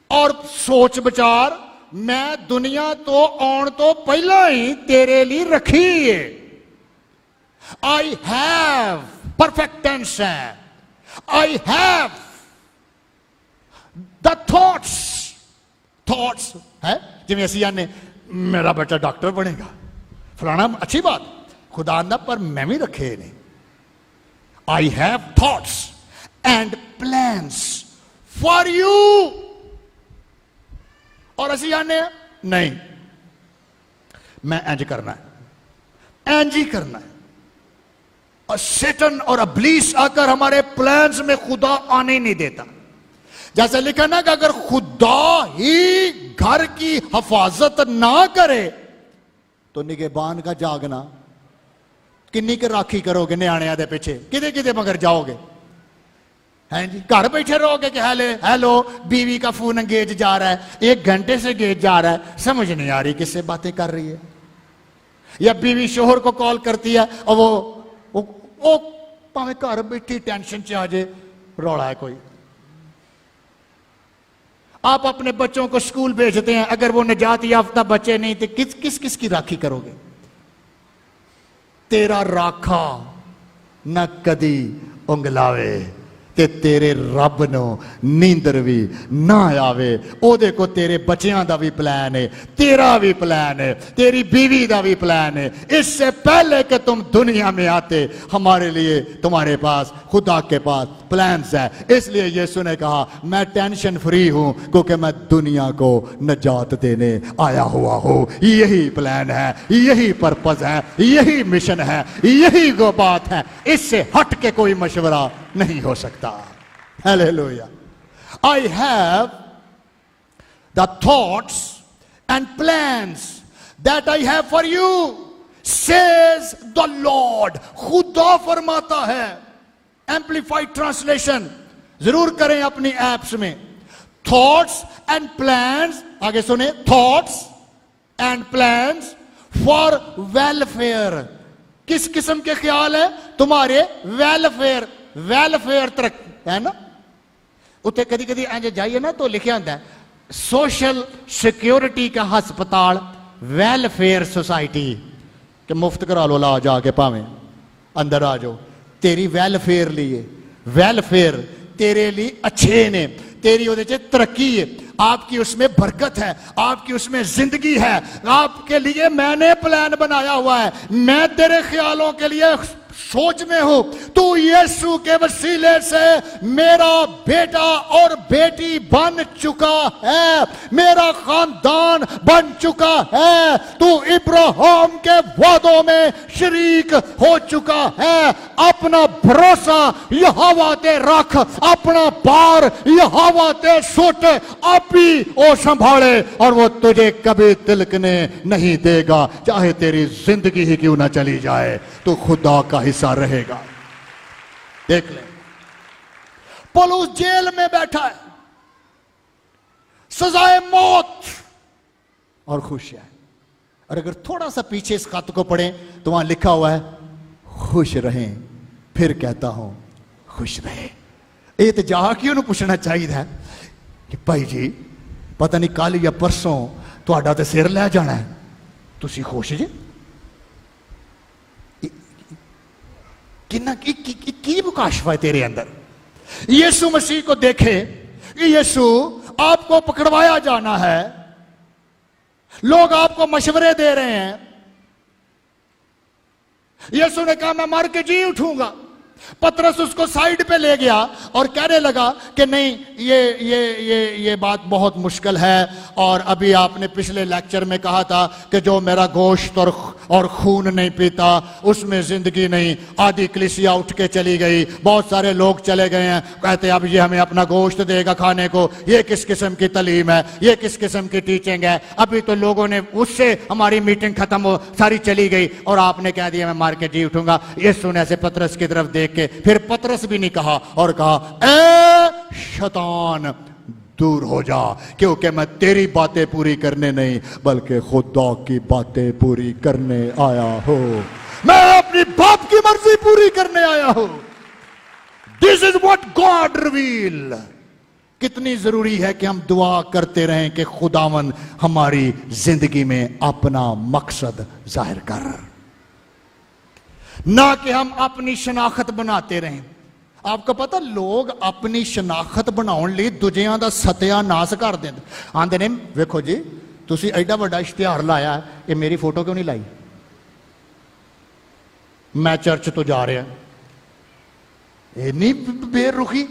और सोच विचार मैं दुनिया तो आउण तो पहला ही तेरे लिए रखी है। I have, परफेक्ट टेंस है, I have the thoughts है, जिਵੇਂ ਅਸੀਂ आने मेरा बेटा डॉक्टर बनेगा फलाना, अच्छी बात, खुदा ना पर मैं भी रखे ने। I have thoughts and plans for you। और ਅਸੀਂ आने नहीं, मैं इंज करना है, इंज ही करना है। और सेटन और अब्लीस आकर हमारे प्लान्स में खुदा आने नहीं देता। जैसे लिखा ना कि अगर खुदा ही घर की हिफाजत ना करे तो निगहबान का जागना, किन्नी के राखी करोगे न्याणिया दे पीछे, किदे किदे मगर जाओगे? हैं जी, घर बैठे रहोगे कि हेलो बीवी का फोन एंगेज जा रहा है, 1 घंटे से एंगेज जा रहा है, समझ नहीं आ रही किससे बातें कर रही है। या बीवी शोहर को कॉल करती है और वो भावे घर बैठी टेंशन च आ जाए, रौला है कोई। आप अपने बच्चों को स्कूल भेजते हैं, अगर वो निजात याफ्ता बच्चे नहीं तो किस की राखी करोगे? तेरा राखा न कदी उंगलावे ते तेरे रब नो नींदर भी ना आवे। ओदे को तेरे बच्चियां दा भी प्लान है, तेरा भी प्लान है, तेरी बीवी दा भी प्लान है। इससे पहले कि तुम दुनिया में आते हमारे लिए तुम्हारे पास, खुदा के पास प्लान्स है। इसलिए यीशु ने कहा मैं टेंशन फ्री हूं क्योंकि मैं दुनिया को निजात देने आया हुआ हूं। यही प्लान है, यही पर्पस है, यही मिशन है, यही वो बात है। इससे हट के कोई मशवरा नहीं हो सकता। Hallelujah. I have the thoughts and plans that I have for you। Says the Lord, खुदा फरमाता है। एम्प्लीफाइड ट्रांसलेशन जरूर करें अपनी एप्स में। थॉट्स एंड प्लान्स, आगे सुने, thoughts and plans for welfare. किस किस्म के ख्याल है तुम्हारे? वेलफेयर, वेलफेयर तक है ना। उत्ते कदी कदी इंज जाइए ना तो लिखा होता है सोशल सिक्योरिटी का हस्पताल, वेलफेयर सोसाइटी, कि मुफ्त करा लो ला जाके, भावें अंदर आ जाओ, तेरी वेलफेयर लिए, वेलफेयर तेरे लिए अच्छे ने, तेरी उहदे च तरक्की है, आपकी उसमें बरकत है, आपकी उसमें जिंदगी है, आपके लिए मैंने प्लान बनाया हुआ है, मैं तेरे ख्यालों के लिए सोच में हूं। तू यीशु के वसीले से मेरा बेटा और बेटी बन चुका है, मेरा खानदान बन चुका है, तू इब्राहिम के वादों में शरीक हो चुका है। अपना भरोसा यहोवा ते रख, अपना पार यहोवा ते सुट, आप ही वो संभाले और वो तुझे कभी तिलकने नहीं देगा, चाहे तेरी जिंदगी ही क्यों ना चली जाए, तो खुदा का हिस्सा रहेगा। देख ले, पौलुस जेल में बैठा है, सजाए मौत और खुश है। और अगर थोड़ा सा पीछे इस खत को पढ़ें तो वहां लिखा हुआ है खुश रहें, फिर कहता हूं खुश रहे। ये तो जाके उन्हें पूछना चाहिए है कि भाई जी पता नहीं कल या परसों तुहाडा तो सिर लै जाना है, तुसी खुश जी? की मुकाशफा है तेरे अंदर? यीशु मसीह को देखे, यीशु आपको पकड़वाया जाना है, लोग आपको मशवरे दे रहे हैं। यीशु ने कहा मैं मर के जी उठूंगा। पतरस उसको साइड पे ले गया और कहने लगा कि नहीं, ये बात बहुत मुश्किल है, और अभी आपने पिछले लेक्चर में कहा था कि जो मेरा गोश्त और खून नहीं पीता उसमें जिंदगी नहीं। आधी कलीसिया उठ के चली गई, बहुत सारे लोग चले गए हैं, कहते अब ये हमें अपना गोश्त देगा खाने को। ये किस किस्म की तालीम है, ये किस किस्म की टीचिंग है? अभी तो लोगों ने उससे हमारी मीटिंग खत्म हो सारी चली गई और आपने कह दिया मैं मार के जी उठूंगा। ये सुने से पतरस की तरफ देख के फिर पतरस भी नहीं कहा और कहा ए शैतान दूर हो जा, क्योंकि मैं तेरी बातें पूरी करने नहीं बल्कि खुदा की बातें पूरी करने आया हूं। मैं अपनी बाप की मर्जी पूरी करने आया हूं। This is what God reveal. कितनी जरूरी है कि हम दुआ करते रहें कि खुदावन हमारी जिंदगी में अपना मकसद जाहिर कर, ना कि हम अपनी शनाखत बनाते रहें। आपको पता लोग अपनी शनाखत बनाने लिए दूजियां दा सत्यानाश कर देंगे। आंदे ने वेखो जी तुसी एडा बड़ा इश्तिहार लाया, ये मेरी फोटो क्यों नहीं लाई? मैं चर्च तो जा रहा, इन्नी बेरुखी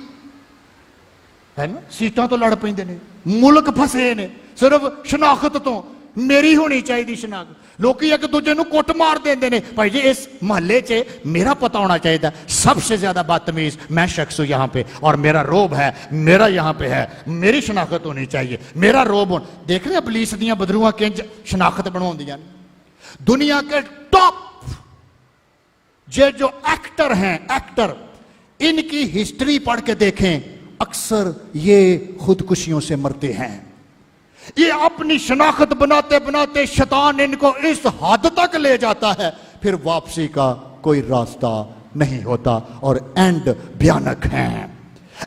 है ना। सीटां तो लड़ पैंदे ने, मुल्क फसे ने सिर्फ शनाखत तो। मेरी होनी चाहिए शनाखत। लोग एक दूजे को कुट मार देंगे ने, भाई जी इस महल्ले च मेरा पता होना चाहिए। सबसे ज्यादा बदतमीज मैं शख्स हूं यहाँ पे, और मेरा रोब है, मेरा यहाँ पे है, मेरी शनाखत होनी चाहिए, मेरा रोब हो। देख रहे पुलिस दियां बदरूआ किंज शनाखत बनवाउंदियां। दुनिया के टॉप जो एक्टर हैं, एक्टर, इनकी हिस्ट्री पढ़ के देखें, अक्सर ये खुदकुशियों से मरते हैं। ये अपनी शनाखत बनाते बनाते शैतान इनको इस हद तक ले जाता है, फिर वापसी का कोई रास्ता नहीं होता और एंड भयानक है,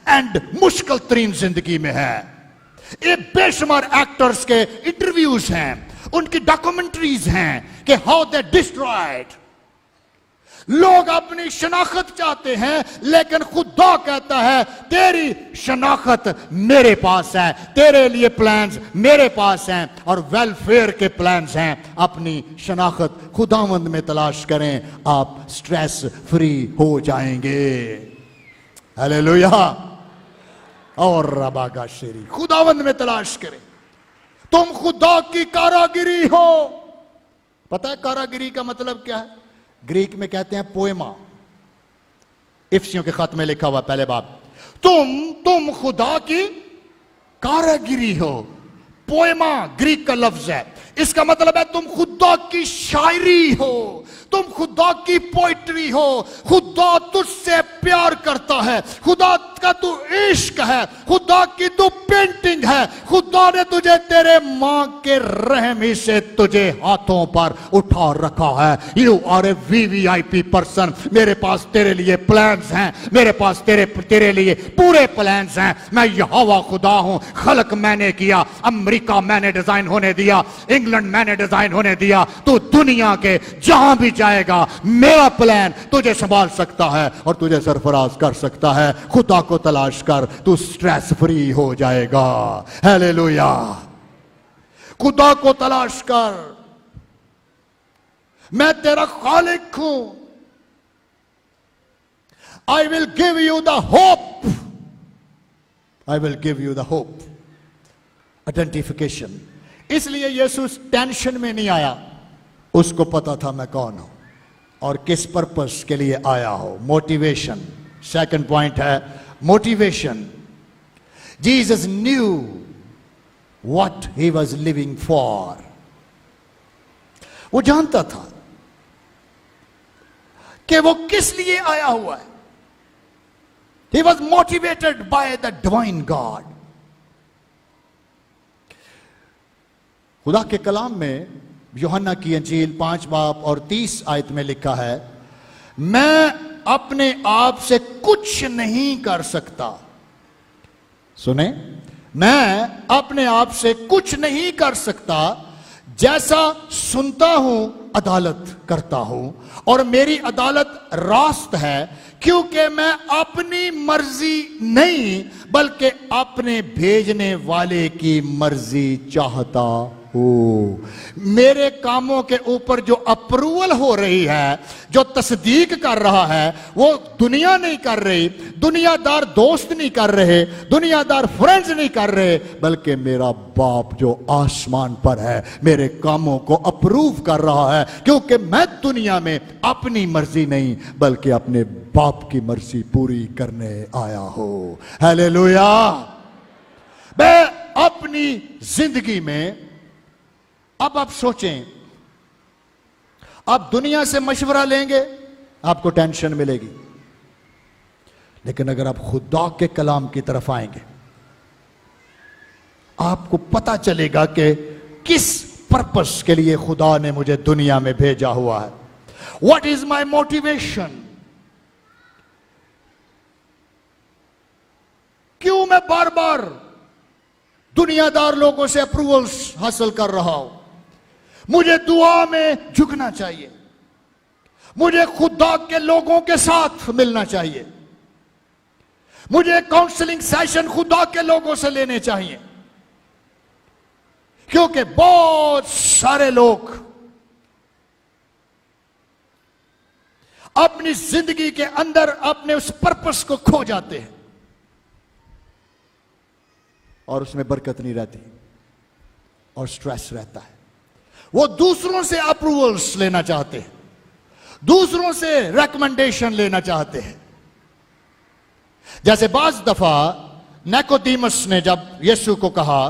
एंड मुश्किल तरीन जिंदगी में है। ये बेशुमार एक्टर्स के इंटरव्यूज हैं, उनकी डॉक्यूमेंट्रीज हैं कि हाउ दे डिस्ट्रॉयड। लोग अपनी शनाखत चाहते हैं, लेकिन खुदा कहता है तेरी शनाखत मेरे पास है, तेरे लिए प्लान्स मेरे पास हैं, और वेलफेयर के प्लान्स हैं। अपनी शनाखत खुदावंद में तलाश करें, आप स्ट्रेस फ्री हो जाएंगे। हालेलुया। और रबा का शेरी, खुदावंद में तलाश करें। तुम खुदा की कारागिरी हो। पता है कारागिरी का मतलब क्या है? ग्रीक में कहते हैं पोएमा। इफ्सियों के खत में लिखा हुआ पहले बाब, तुम खुदा की कारागिरी हो। पोएमा ग्रीक का लफ्ज है। इसका मतलब है तुम खुदा की शायरी हो, तुम खुदा की पोइट्री हो। खुदा तुझसे प्यार करता है, खुदा का तू इश्क है, खुदा की तू पेंटिंग है। खुदा ने तुझे तेरे मां के रहम ही से तुझे हाथों पर उठा रखा है। You are a VVIP person. मेरे पास तेरे लिए प्लान्स हैं, मेरे पास तेरे लिए पूरे प्लान्स हैं। मैं यहोवा खुदा हूं। खलक मैंने किया, अमेरिका मैंने डिजाइन होने दिया, इंग्लैंड मैंने डिजाइन होने दिया। तू दुनिया के जहां भी जाएगा मेरा प्लान तुझे संभाल सकता है और तुझे सरफराज कर सकता है। खुदा को तलाश कर, तू स्ट्रेस फ्री हो जाएगा। हालेलुया। खुदा को तलाश कर। मैं तेरा खालिक हूं। आई will give you the hope. I will give you the hope. Identification. इसलिए यीशु टेंशन में नहीं आया, उसको पता था मैं कौन हूं और किस पर्पस के लिए आया हो। मोटिवेशन। सेकंड पॉइंट है motivation. Jesus knew what he was living for. वो जानता था कि वो किस लिए आया हुआ है। He was motivated by the divine God. खुदा के कलाम में यूहन्ना की अंजील 5 बाब और 30 आयत में लिखा है, मैं अपने आप से कुछ नहीं कर सकता। सुने, मैं अपने आप से कुछ नहीं कर सकता। जैसा सुनता हूं अदालत करता हूं और मेरी अदालत रास्त है, क्योंकि मैं अपनी मर्जी नहीं बल्कि अपने भेजने वाले की मर्जी चाहता हूं। मेरे कामों के ऊपर जो अप्रूवल हो रही है, जो तस्दीक कर रहा है, वो दुनिया नहीं कर रही, दुनियादार दोस्त नहीं कर रहे, दुनियादार फ्रेंड्स नहीं कर रहे, बल्कि मेरा बाप जो आसमान पर है मेरे कामों को अप्रूव कर रहा है। क्योंकि मैं दुनिया में अपनी मर्जी नहीं बल्कि अपने बाप की मर्जी पूरी करने आया हूं। हालेलुया। मैं अपनी जिंदगी में, अब आप सोचें, आप दुनिया से मशवरा लेंगे आपको टेंशन मिलेगी, लेकिन अगर आप खुदा के कलाम की तरफ आएंगे आपको पता चलेगा कि किस पर्पस के लिए खुदा ने मुझे दुनिया में भेजा हुआ है। What is my motivation. क्यों मैं बार बार दुनियादार लोगों से अप्रूवल्स हासिल कर रहा हूं। मुझे दुआ में झुकना चाहिए, मुझे खुदा के लोगों के साथ मिलना चाहिए, मुझे काउंसलिंग सेशन खुदा के लोगों से लेने चाहिए। क्योंकि बहुत सारे लोग अपनी जिंदगी के अंदर अपने उस पर्पस को खो जाते हैं और उसमें बरकत नहीं रहती और स्ट्रेस रहता है। वो दूसरों से अप्रूवल्स लेना चाहते हैं, दूसरों से रेकमेंडेशन लेना चाहते हैं। जैसे बाज दफा निकोदेमुस ने जब यीशु को कहा,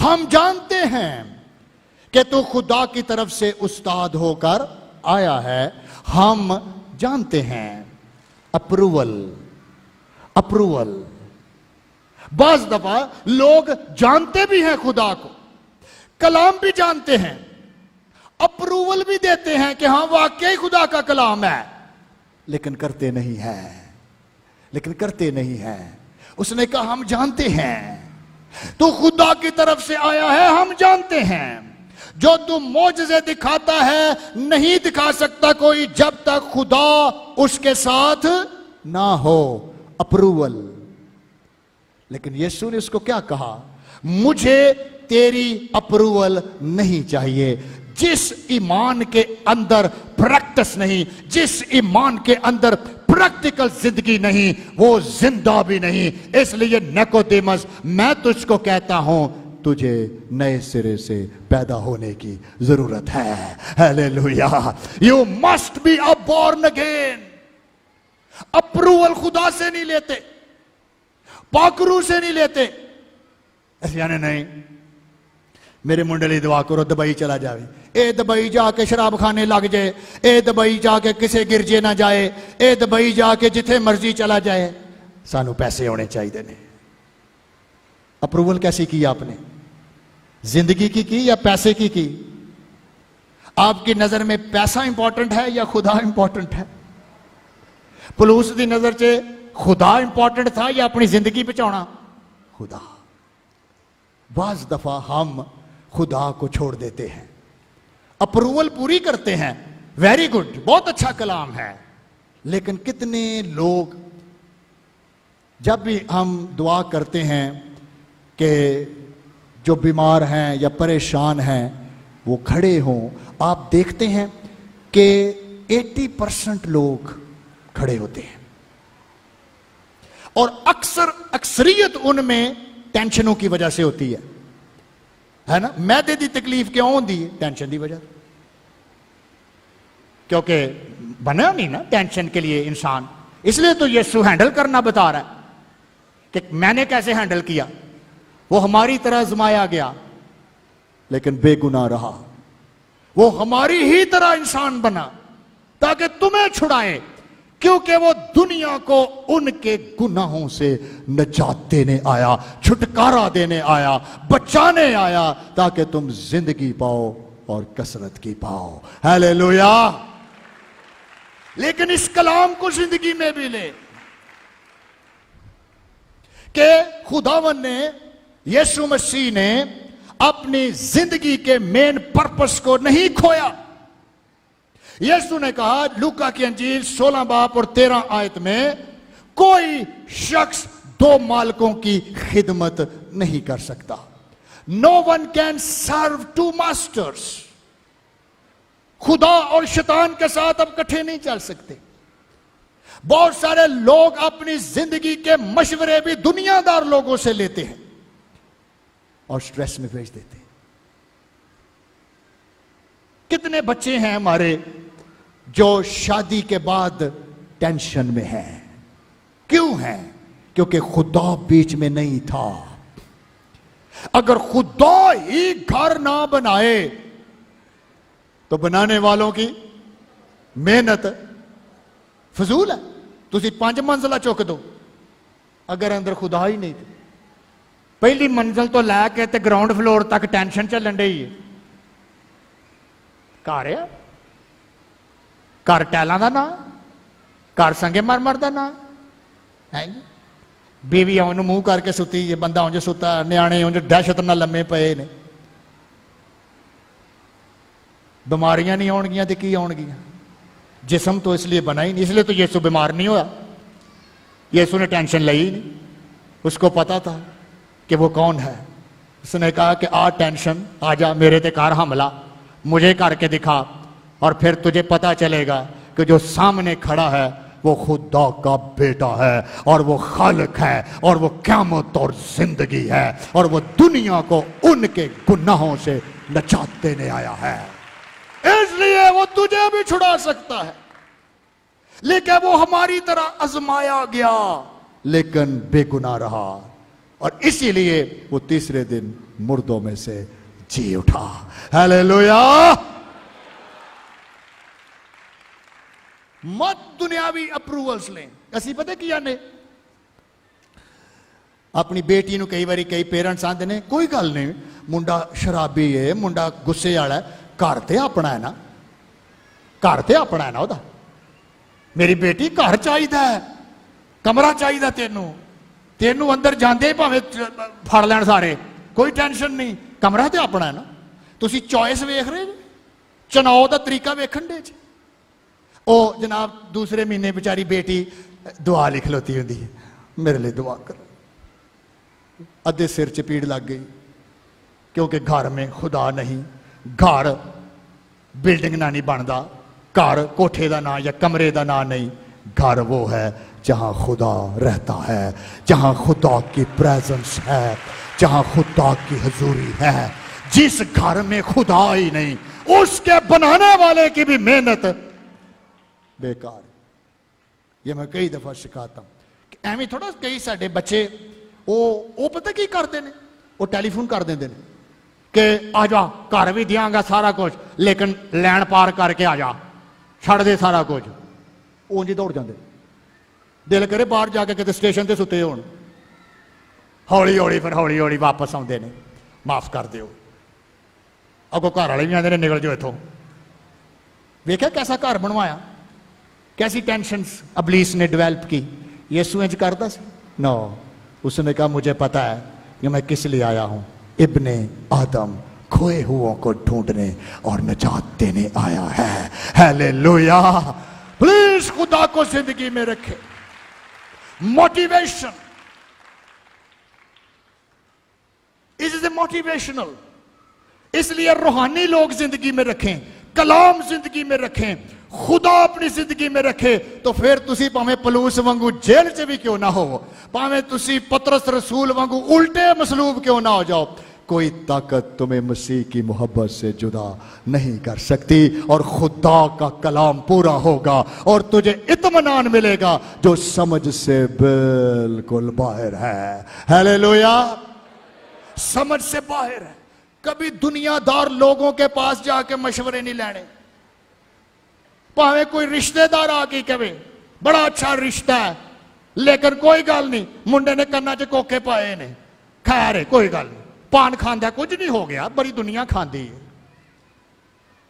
हम जानते हैं कि तू खुदा की तरफ से उस्ताद होकर आया है, हम जानते हैं। अप्रूवल। अप्रूवल। बाज दफा लोग जानते भी हैं खुदा को, कलाम भी जानते हैं, अप्रूवल भी देते हैं कि हां वाकई खुदा का कलाम है, लेकिन करते नहीं है। लेकिन करते नहीं है। उसने कहा हम जानते हैं तू खुदा की तरफ से आया है, हम जानते हैं। जो तू मौजज़े दिखाता है नहीं दिखा सकता कोई जब तक खुदा उसके साथ ना हो। अप्रूवल। लेकिन यीशु ने उसको क्या कहा, मुझे तेरी अप्रूवल नहीं चाहिए। जिस ईमान के अंदर प्रैक्टिस नहीं, जिस ईमान के अंदर प्रैक्टिकल जिंदगी नहीं, वो जिंदा भी नहीं। इसलिए निकोदेमुस, मैं तुझको कहता हूं तुझे नए सिरे से पैदा होने की जरूरत है। Hallelujah. You must be a born again. Approval खुदा से नहीं लेते, पाकरू से नहीं लेते। यानी नहीं, मेरे मुंडे लिए दुआ करो दुबई चला जाए, ए दुबई जाके शराब खाने लग जाए, ए दुबई जाके किसे गिरजे ना जाए, ए दुबई जाके जिथे मर्जी चला जाए। सानू पैसे होने चाहिए ने। अप्रूवल कैसी की आपने? जिंदगी की या पैसे की? आपकी नजर में पैसा इंपॉर्टेंट है या खुदा इंपॉर्टेंट है? पुलिस की नजर से खुदा इंपॉर्टेंट था या अपनी जिंदगी बचाना? खुदा। बाज दफा हम खुदा को छोड़ देते हैं, अप्रूवल पूरी करते हैं, वेरी गुड, बहुत अच्छा कलाम है, लेकिन कितने लोग जब भी हम दुआ करते हैं कि जो बीमार हैं या परेशान हैं वो खड़े हों, आप देखते हैं कि 80% लोग खड़े होते हैं और अक्सरियत उनमें टेंशनों की वजह से होती है ना। मैदे की तकलीफ क्यों होती है? टेंशन की वजह, क्योंकि बना नहीं ना टेंशन के लिए इंसान। इसलिए तो यीशु हैंडल करना बता रहा है कि मैंने कैसे हैंडल किया। वो हमारी तरह आजमाया गया लेकिन बेगुनाह रहा, वो हमारी ही तरह इंसान बना ताकि तुम्हें छुड़ाए, क्योंकि वो दुनिया को उनके गुनाहों से निजात देने आया, छुटकारा देने आया, बचाने आया, ताकि तुम जिंदगी पाओ और कसरत की पाओ। हालेलुया। लेकिन इस कलाम को जिंदगी में भी ले कि खुदावन ने, यीशु मसीह ने अपनी जिंदगी के मेन पर्पस को नहीं खोया। यीशु ने कहा लूका की अंजील 16 बाब और 13 आयत में, कोई शख्स 2 मालिकों की खिदमत नहीं कर सकता। No one can serve 2 masters. खुदा और शैतान के साथ अब इकट्ठे नहीं चल सकते। बहुत सारे लोग अपनी जिंदगी के मशवरे भी दुनियादार लोगों से लेते हैं और स्ट्रेस में भेज देते हैं। कितने बच्चे हैं हमारे जो शादी के बाद टेंशन में हैं? क्यों हैं? क्योंकि खुदा बीच में नहीं था। अगर खुदा ही घर ना बनाए तो बनाने वालों की मेहनत फजूल है। तुसी 5 मंजिला चुक दो, अगर अंदर खुदा ही नहीं थे। पहली मंजिल तो लैके ते ग्राउंड फ्लोर तक टेंशन चलन रही है। घर है, घर टैलों का ना, घर संगे मरमर का ना है। बीवी उन मुंह करके सुती है, बंदा उंज सुता, न्याणे उंज दहशत ना लम्मे पे ने। बीमारियां नहीं आउणगियां ते की आउणगियां? जिस्म तो इसलिए बना ही नहीं, इसलिए तो यीशु बीमार नहीं हुआ। यीशु ने टेंशन ली ही नहीं, उसको पता था कि वो कौन है। उसने कहा कि आ टेंशन, आजा मेरे ते कार हमला, मुझे करके दिखा और फिर तुझे पता चलेगा कि जो सामने खड़ा है वो खुदा का बेटा है और वो खालिक है और वो क़यामत और जिंदगी है और वो दुनिया को उनके गुनाहों से निजात देने आया है। इसलिए वो तुझे भी छुड़ा सकता है। लेकिन वो हमारी तरह आजमाया गया लेकिन बेगुनाह रहा और इसीलिए वो तीसरे दिन मुर्दों में से जी उठा। हालेलुया। मत दुनियावी अप्रूवल्स लें। असी पता किया ने अपनी बेटी नूं कई बारी कई पेरेंट्स आंदे ने, कोई गल नहीं, मुंडा शराबी है, मुंडा गुस्से वाला है, घर ते अपना है ना, घर ते अपना है ना ओदा। मेरी बेटी घर चाहिए है, कमरा चाहिए तेनू, तेनू अंदर जाते भावें फड़ लैण सारे, कोई टेंशन नहीं, कमरा तो अपना है ना। तुसी चॉइस वेख रहे जी, चुनाव का तरीका वेखण दे जी। ओ जनाब दूसरे महीने बेचारी बेटी दुआ लिख लोती होंदी है, मेरे लिए दुआ कर। अद्धे सिर च पीड़ लग गई क्योंकि घर में खुदा नहीं। घर बिल्डिंग ना नहीं बनता, घर कोठे का ना या कमरे का ना नहीं, घर वो है जहां खुदा रहता है, जहां खुदा की प्रेजेंस है, जहां खुदा की हजूरी है। जिस घर में खुदा ही नहीं, उसके बनाने वाले की भी मेहनत बेकार। ये मैं कई दफा सिखाता हूं। एवं थोड़ा कई साडे बच्चे वो पता की करते हैं, वो टेलीफोन कर देंगे कि आ जा घर भी दियांगा सारा कुछ, लेकिन लैन पार करके आ जा, छड़ दे सारा कुछ। ਉਂਝ ही दौड़ जाते, दिल करे बाहर जाके कितने स्टेशन से सुते होण, हौली हौली फिर हौली हौली वापस आते हैं, माफ कर दिओ। अगों घर वाले भी आते हैं निकल जाओ इथों। वेख्या कैसा घर बनवाया, कैसी टेंशन अबलीस ने डेवलप की। यीशु इंज करता सी? नो, उसने कहा मुझे पता है कि मैं किस लिए आया हूं, इब्ने आदम खोए हुओं को ढूंढने और निजात देने आया है। हालेलुया। प्लीज खुदा को जिंदगी में रखे। मोटिवेशन इज मोटिवेशनल, इसलिए रूहानी लोग जिंदगी में रखें, कलाम जिंदगी में रखें, खुदा अपनी जिंदगी में रखे, तो फिर तुसी भावें पलूस वांगू जेल च भी क्यों ना हो, भावें तुसी पतरस रसूल वांगू उल्टे मसलूब क्यों ना हो जाओ, कोई ताकत तुम्हें मसीह की मोहब्बत से जुदा नहीं कर सकती। और खुदा का कलाम पूरा होगा और तुझे इत्मीनान मिलेगा जो समझ से बिल्कुल बाहर है। हालेलुया। समझ से बाहर है। कभी दुनियादार लोगों के पास जाके मशवरे नहीं लेने। भावे कोई रिश्तेदार आके कहे बड़ा अच्छा रिश्ता है, लेकिन कोई गल नहीं, मुंडे ने कन्ना च कोके पाए ने, खैर है कोई गल नहीं, पान खांदा कुछ नहीं हो गया, बड़ी दुनिया खांदी है।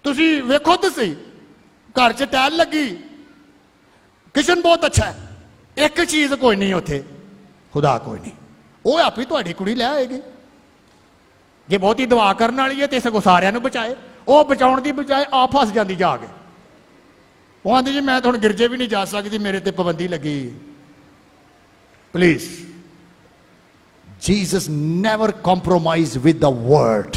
तुसी वेखो तो सही, घर च टैल लगी, किचन बहुत अच्छा है, एक चीज कोई नहीं उथे, खुदा कोई नहीं। वो आप ही तुहाडी कुड़ी लै आएगी। जे बहुती दुआ करने वाली है तो सगों सारियां नूं बचाए, वो बचाउण दी बजाए आप फस जाती जाके। वो आंदी जी मैं तो हुण गिरजे भी नहीं जा सकती, मेरे ते पाबंदी लगी। Please, Jesus never compromise with the word.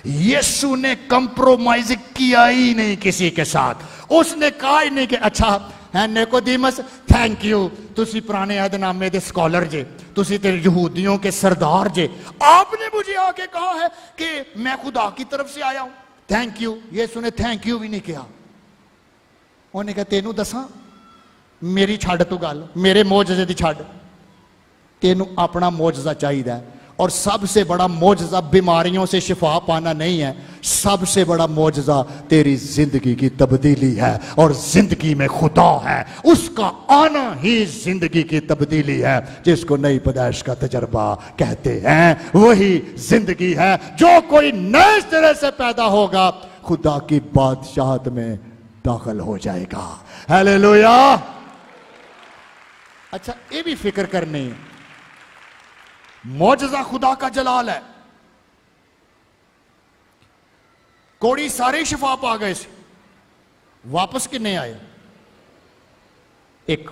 यीशु ने कॉम्प्रोमाइज किया ही नहीं किसी के साथ। उसने कहा ही नहीं कि अच्छा है निकोदेमस, थैंक यू, तुसी पुराने अहदनामे दे स्कॉलर जे, तुसी ते यहूदियों के सरदार जे, आपने मुझे आके कहा है कि मैं खुदा की तरफ से आया हूं, थैंक यू। यीशु ने थैंक यू भी नहीं किया। उन्हें कहा तेनू दसा, मेरी छड़ तू गल, मेरे मोजजे दी छड़, तेनू अपना मोजजा चाहिए। और सबसे बड़ा मोजजा बीमारियों से शिफा पाना नहीं है, सबसे बड़ा मोजजा तेरी जिंदगी की तब्दीली है। और जिंदगी में खुदा है, उसका आना ही जिंदगी की तब्दीली है, जिसको नई पैदाइश का तजर्बा कहते हैं। वही जिंदगी है। जो कोई नए सिरे से पैदा होगा खुदा की बादशाहत में दाखिल हो जाएगा। हालेलुया। अच्छा, ये भी फिक्र करनी, मौजजा खुदा का जलाल है। कोड़ी सारे शिफा पा गए से, वापस किन्ने आए? एक।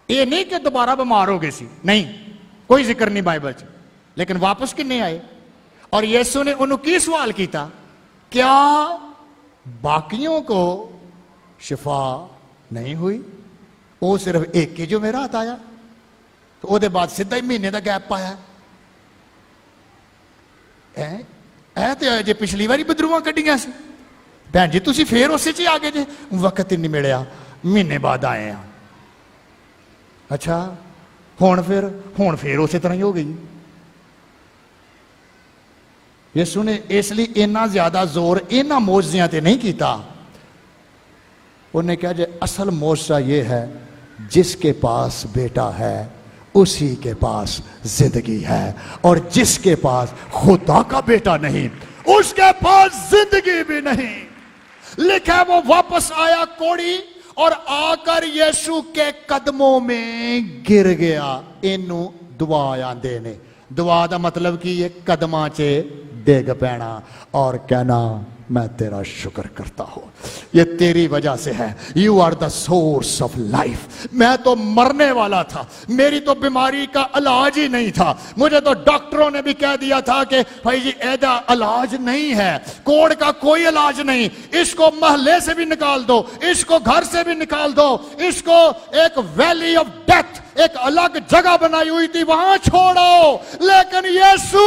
ये नहीं कि दोबारा बीमार हो गए सी, नहीं, कोई जिक्र नहीं बाइबल च, लेकिन वापस किन्ने आए? और यीशु ने उन्होंने की सवाल किया, क्या बाकियों को शिफा नहीं हुई? वो सिर्फ एक ही जो मेरा हाथ आया, तो वो बाद सीधा ही महीने का गैप पाया। तो जे पिछली बारी बदरूआ कड्डियां सी, भैन जी तुसी फिर उस च आ गए जे, वक्त ही नहीं मिलया, महीने बाद आए हैं। अच्छा, हुण फिर उस तरह ही हो गई। यीशु ने इसलिए इन्ना ज्यादा जोर इन्हां मोजजियां ते नहीं किया। उन्हें कहा जे असल मोजा ये है, जिसके पास बेटा है उसी के पास जिंदगी है, और जिसके पास खुदा का बेटा नहीं उसके पास जिंदगी भी नहीं। लिखा वो वापस आया कोड़ी और आकर यीशु के कदमों में गिर गया। इनू दुआ आंदे ने। दुआ का मतलब कि ये कदमां च डिग पैना और कहना मैं तेरा शुक्र करता हूं, ये तेरी वजह से है। You are the source of life. मैं तो मरने वाला था, मेरी तो बीमारी का इलाज ही नहीं था। मुझे तो डॉक्टरों ने भी कह दिया था कि भाई जी ऐसा इलाज नहीं है, कोड़ का कोई इलाज नहीं, इसको महल्ले से भी निकाल दो, इसको घर से भी निकाल दो, इसको एक वैली ऑफ डेथ, एक अलग जगह बनाई हुई थी, वहां छोड़ो। लेकिन यीशु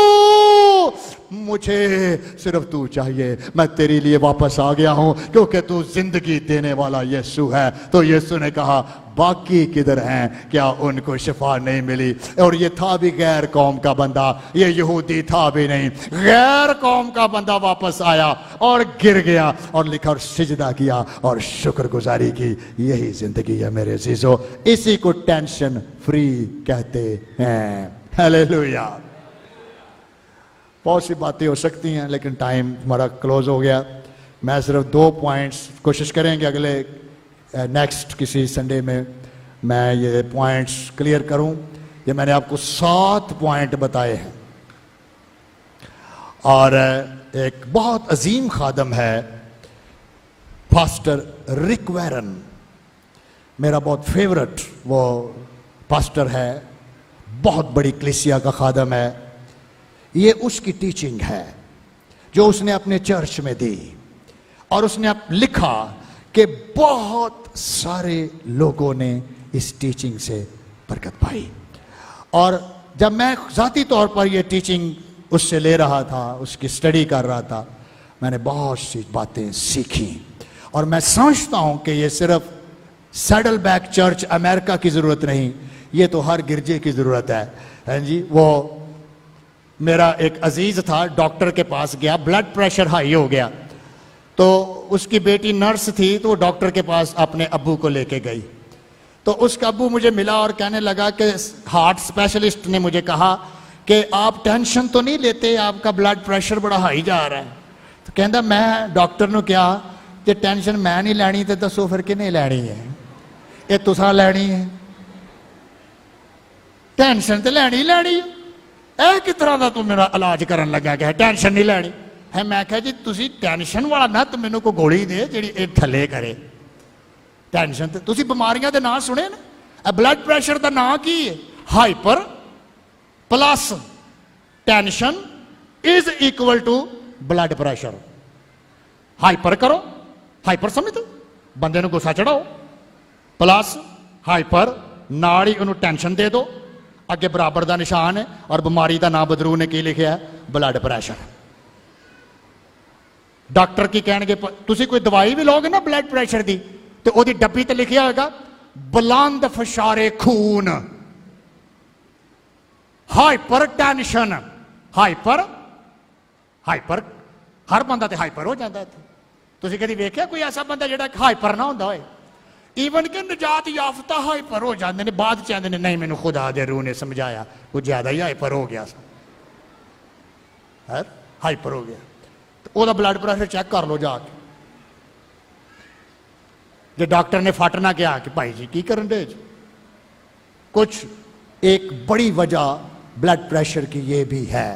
मुझे सिर्फ तू चाहिए, मैं तेरे लिए वापस आ गया हूं क्योंकि तू जिंदगी देने वाला यीशु है। तो यीशु ने कहा बाकी किधर हैं, क्या उनको शिफा नहीं मिली? और ये था भी गैर कौम का बंदा, ये यहूदी था भी नहीं, गैर कौम का बंदा वापस आया और गिर गया और लिखा और सिजदा किया और शुक्रगुजारी की। यही जिंदगी है मेरे अजीजों, इसी को टेंशन फ्री कहते हैं। हालेलुया। बहुत सी बातें हो सकती हैं लेकिन टाइम हमारा क्लोज हो गया। मैं सिर्फ 2 पॉइंट्स कोशिश करेंगे अगले नेक्स्ट किसी संडे में मैं ये पॉइंट्स क्लियर करूं। ये मैंने आपको 7 पॉइंट बताए हैं। और एक बहुत अजीम खादम है पास्टर रिक वैरन, मेरा बहुत फेवरेट वो पास्टर है, बहुत बड़ी कलीसिया का खादम है। ये उसकी टीचिंग है जो उसने अपने चर्च में दी और उसने लिखा कि बहुत सारे लोगों ने इस टीचिंग से बरकत पाई। और जब मैं जाती तौर पर यह टीचिंग उससे ले रहा था, उसकी स्टडी कर रहा था, मैंने बहुत सी बातें सीखी। और मैं समझता हूं कि यह सिर्फ सैडल बैक चर्च अमेरिका की जरूरत नहीं, ये तो हर गिरजे की जरूरत है जी। वो मेरा एक अजीज था, डॉक्टर के पास गया, ब्लड प्रेशर हाई हो गया, तो उसकी बेटी नर्स थी, तो वो डॉक्टर के पास अपने अब्बू को लेके गई। तो उसका अब्बू मुझे मिला और कहने लगा कि हार्ट स्पेशलिस्ट ने मुझे कहा कि आप टेंशन तो नहीं लेते, आपका ब्लड प्रेशर बड़ा हाई जा रहा है। तो कहता मैं डॉक्टर ने क्या कि टेंशन मैं नहीं लैनी तो दसो फिर किने लैनी है? ये तुसा लैनी है, टेंशन तो लैनी लैनी है। किस तरह का तू मेरा इलाज करन लगा कि टेंशन नहीं लैनी है? मैं कहा जी तुसी टेंशन वाला ना तो मैनू कोई गोली दे जी थले करे। टेंशन तो तुसी बीमारियां दे नाम सुने ना, ब्लड प्रेशर का नाम की है? Hyper plus tension is equal to blood pressure. Hyper करो, हाइपर समझ दो, बंदे को गुस्सा चढ़ाओ, प्लस हाइपर नाल ही उन्होंने टेंशन दे दो, अगे बराबर का निशान है। और बीमारी का नाम बदरू ने की लिखा है? Blood pressure. डॉक्टर की कहणगे तुसी कोई दवाई भी लोगे ना ब्लड प्रेशर की तो ओदी डब्बी ते लिखिया होगा बुलंद फशारे खून, हाइपर टेंशन। हाइपर हाइपर हर बंदा ते हाइपर हो जाता है। तुसी कभी वेख्या कोई ऐसा बंदा जिहड़ा हाइपर ना होंदा होए? ईवन के निजात याफ्ता हाइपर हो जाते हैं, बाद च आंदे ने नहीं मैनू खुदा दे रूह ने समझाया कुछ ज्यादा ही हाइपर हो गया, हाइपर हो गया। ਉਹਦਾ ब्लड प्रेशर चेक कर लो जाके। जो डॉक्टर ने फट ना किया कि भाई जी की करन दे कुछ, एक बड़ी वजह ब्लड प्रेशर की ये भी है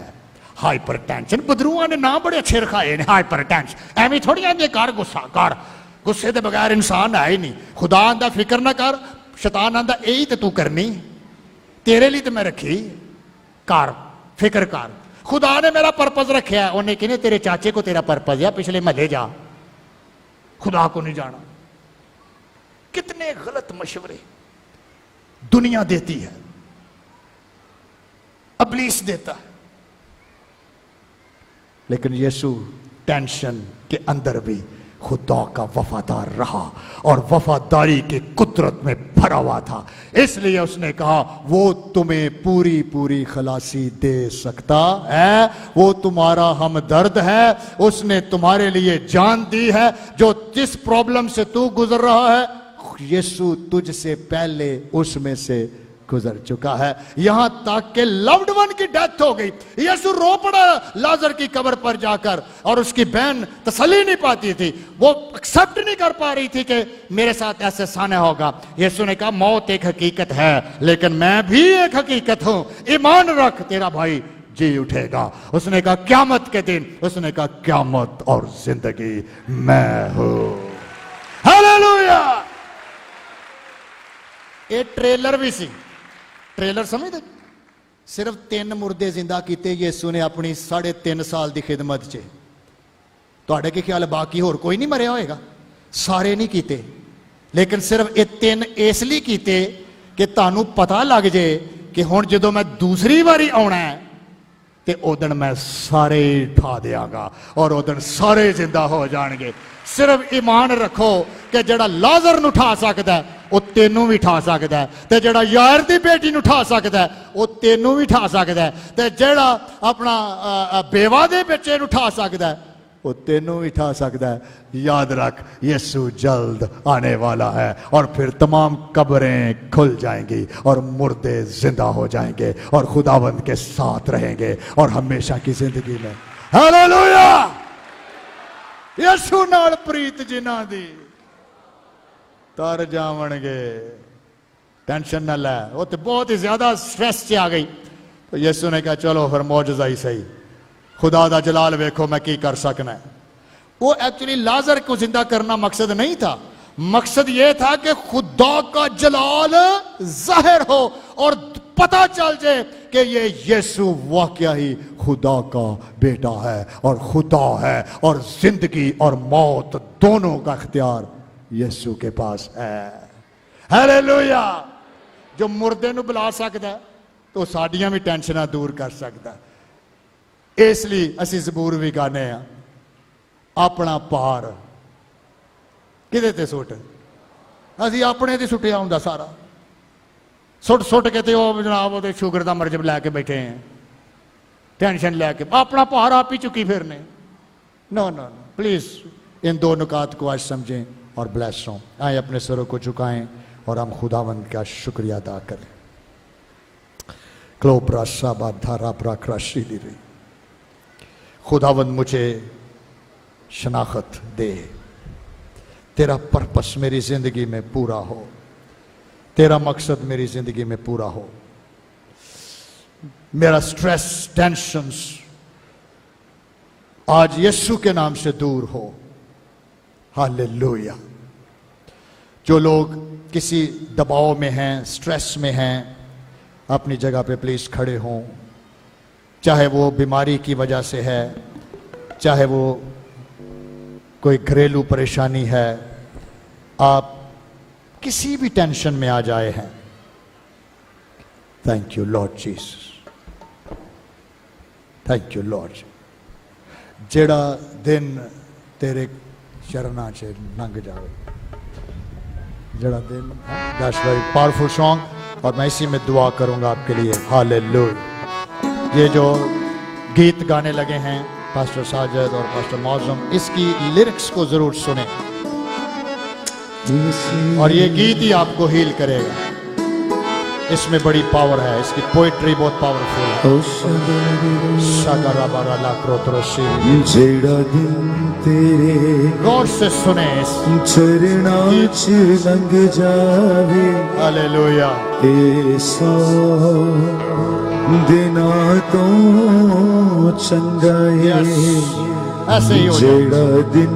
हाइपर टेंशन। बदरूआ ने नाम बड़े अच्छे रखाए ने, हाइपर टेंशन। एवं थोड़ी आंदे कर गुस्सा कर, गुस्से के बगैर इंसान है ही नहीं। खुदा आंदा फिक्र ना कर, शैतान आंदा यही तो तू करनी, तेरे लिए तो मैं रखी, कर फिक्र कर। खुदा ने मेरा पर्पज रखा है, उन्हें कि तेरे चाचे को तेरा पर्पज है, पिछले महले जा, खुदा को नहीं जाना। कितने गलत मशवरे दुनिया देती है, इब्लीस देता है। लेकिन यीशु टेंशन के अंदर भी खुदा का वफादार रहा और वफादारी की कुदरत में भरा हुआ था। इसलिए उसने कहा वो तुम्हें पूरी पूरी खलासी दे सकता है, वो तुम्हारा हमदर्द है, उसने तुम्हारे लिए जान दी है। जो जिस प्रॉब्लम से तू गुजर रहा है यीशु तुझसे पहले उसमें से गुजर चुका है। यहां तक कि लव्ड वन की डेथ हो गई, यीशु रो पड़ा लाजर की कब्र पर जाकर, और उसकी बहन तसल्ली नहीं पाती थी, वो एक्सेप्ट नहीं कर पा रही थी कि मेरे साथ ऐसे साना होगा। यीशु ने कहा मौत एक हकीकत है लेकिन मैं भी एक हकीकत हूं, ईमान रख तेरा भाई जी उठेगा। उसने कहा क़यामत के दिन, उसने कहा क़यामत और जिंदगी मैं हूं। हालेलुया। ये ट्रेलर भी सी, ट्रेलर समझते? सिर्फ 3 मुर्दे जिंदा किते यीशु ने अपनी 3.5 साल की खिदमत च। तुहाडे के ख्याल बाकी होर कोई नहीं मरिया होएगा? सारे नहीं कीते, लेकिन सिर्फ ये 3 इसलिए कीते कि तुहानू पता लग जाए कि हुण जदों मैं दूसरी बारी आउणा है ते उदण मैं सारे ही ठा देंगा और उदण सारे जिंदा हो जाएंगे। सिर्फ ईमान रखो कि जड़ा लाजर नूं ठा सकदा है वो तेनू भी ठा सकदा है, ते जड़ा यार दी बेटी नूं ठा सकदा है वो तेनू भी ठा सकदा है, ते जड़ा अपना बेवा दे बच्चे नूं ठा सकदा है वो तेनू भी ठा सकदा है। याद रख, यीशु जल्द आने वाला है और फिर तमाम कब्रें खुल जाएंगी और मुर्दे जिंदा हो जाएंगे और खुदावंद के साथ रहेंगे और हमेशा की जिंदगी में। हालेलुया। यीशु नाल प्रीत जिन्हां दी तर जावणगे। टेंशन ना ले, वो तो बहुत ही ज्यादा स्ट्रेस च आ गई। तो यीशु ने कहा चलो फिर मौजज़ा ही सही, खुदा दा जलाल वेखो मैं की कर सकना है। वो एक्चुअली लाजर को जिंदा करना मकसद नहीं था, मकसद ये था कि खुदा का जलाल जाहिर हो और पता चल जाए कि ये यीशु वाकया ही खुदा का बेटा है और खुदा है और जिंदगी और मौत दोनों का इख्तियार यीशु के पास है। हालेलुया। जो मुर्दे नूं बुला सकदा है तो साडियां भी टेंशनां दूर कर सकदा है। इसलिए असी जबूर भी गाने आ, अपना पार किदे ते सुट, असी अपने ते सुटिया हुंदा सारा, सुट सुट के ते ओ जनाब वो शुगर का मरजब लैके बैठे हैं, टेंशन लैके अपना पार आप ही चुकी फिरने। नो नो नो, प्लीज इन दो नुकात को आज समझें और ब्लेस हों। आए अपने सरों को झुकाएं और हम खुदावंद का शुक्रिया अदा करें। क्लोप्रा साबा धारा प्राक्राशी दी रही। खुदावंद मुझे शनाख्त दे, तेरा पर्पस मेरी जिंदगी में पूरा हो, तेरा मकसद मेरी जिंदगी में पूरा हो। मेरा स्ट्रेस टेंशन्स आज यीशु के नाम से दूर हो। हालेलुया। जो लोग किसी दबाव में हैं, स्ट्रेस में हैं, अपनी जगह पे प्लीज खड़े हों। चाहे वो बीमारी की वजह से है, चाहे वो कोई घरेलू परेशानी है, आप किसी भी टेंशन में आ जाए हैं। Thank you Lord Jesus, thank you Lord. जेड़ा दिन तेरे चरणा च लंघ जाए, जेड़ा दिन, दैट्स वेरी पावरफुल सॉन्ग और मैं इसी में दुआ करूंगा आपके लिए। हालेलुया। ये जो गीत गाने लगे हैं पास्टर साजिद और पास्टर मौजम, इसकी लिरिक्स को जरूर सुने और ये गीत ही आपको हील करेगा। इसमें बड़ी पावर है, इसकी पोएट्री बहुत पावरफुल है। जेड़ा दिन तेरे गौर से सुने, चरणा च लंघ जावे। हालेलुया। ऐसा दिना तो चंगा है, ऐसे ही हो जाए। जेड़ा दिन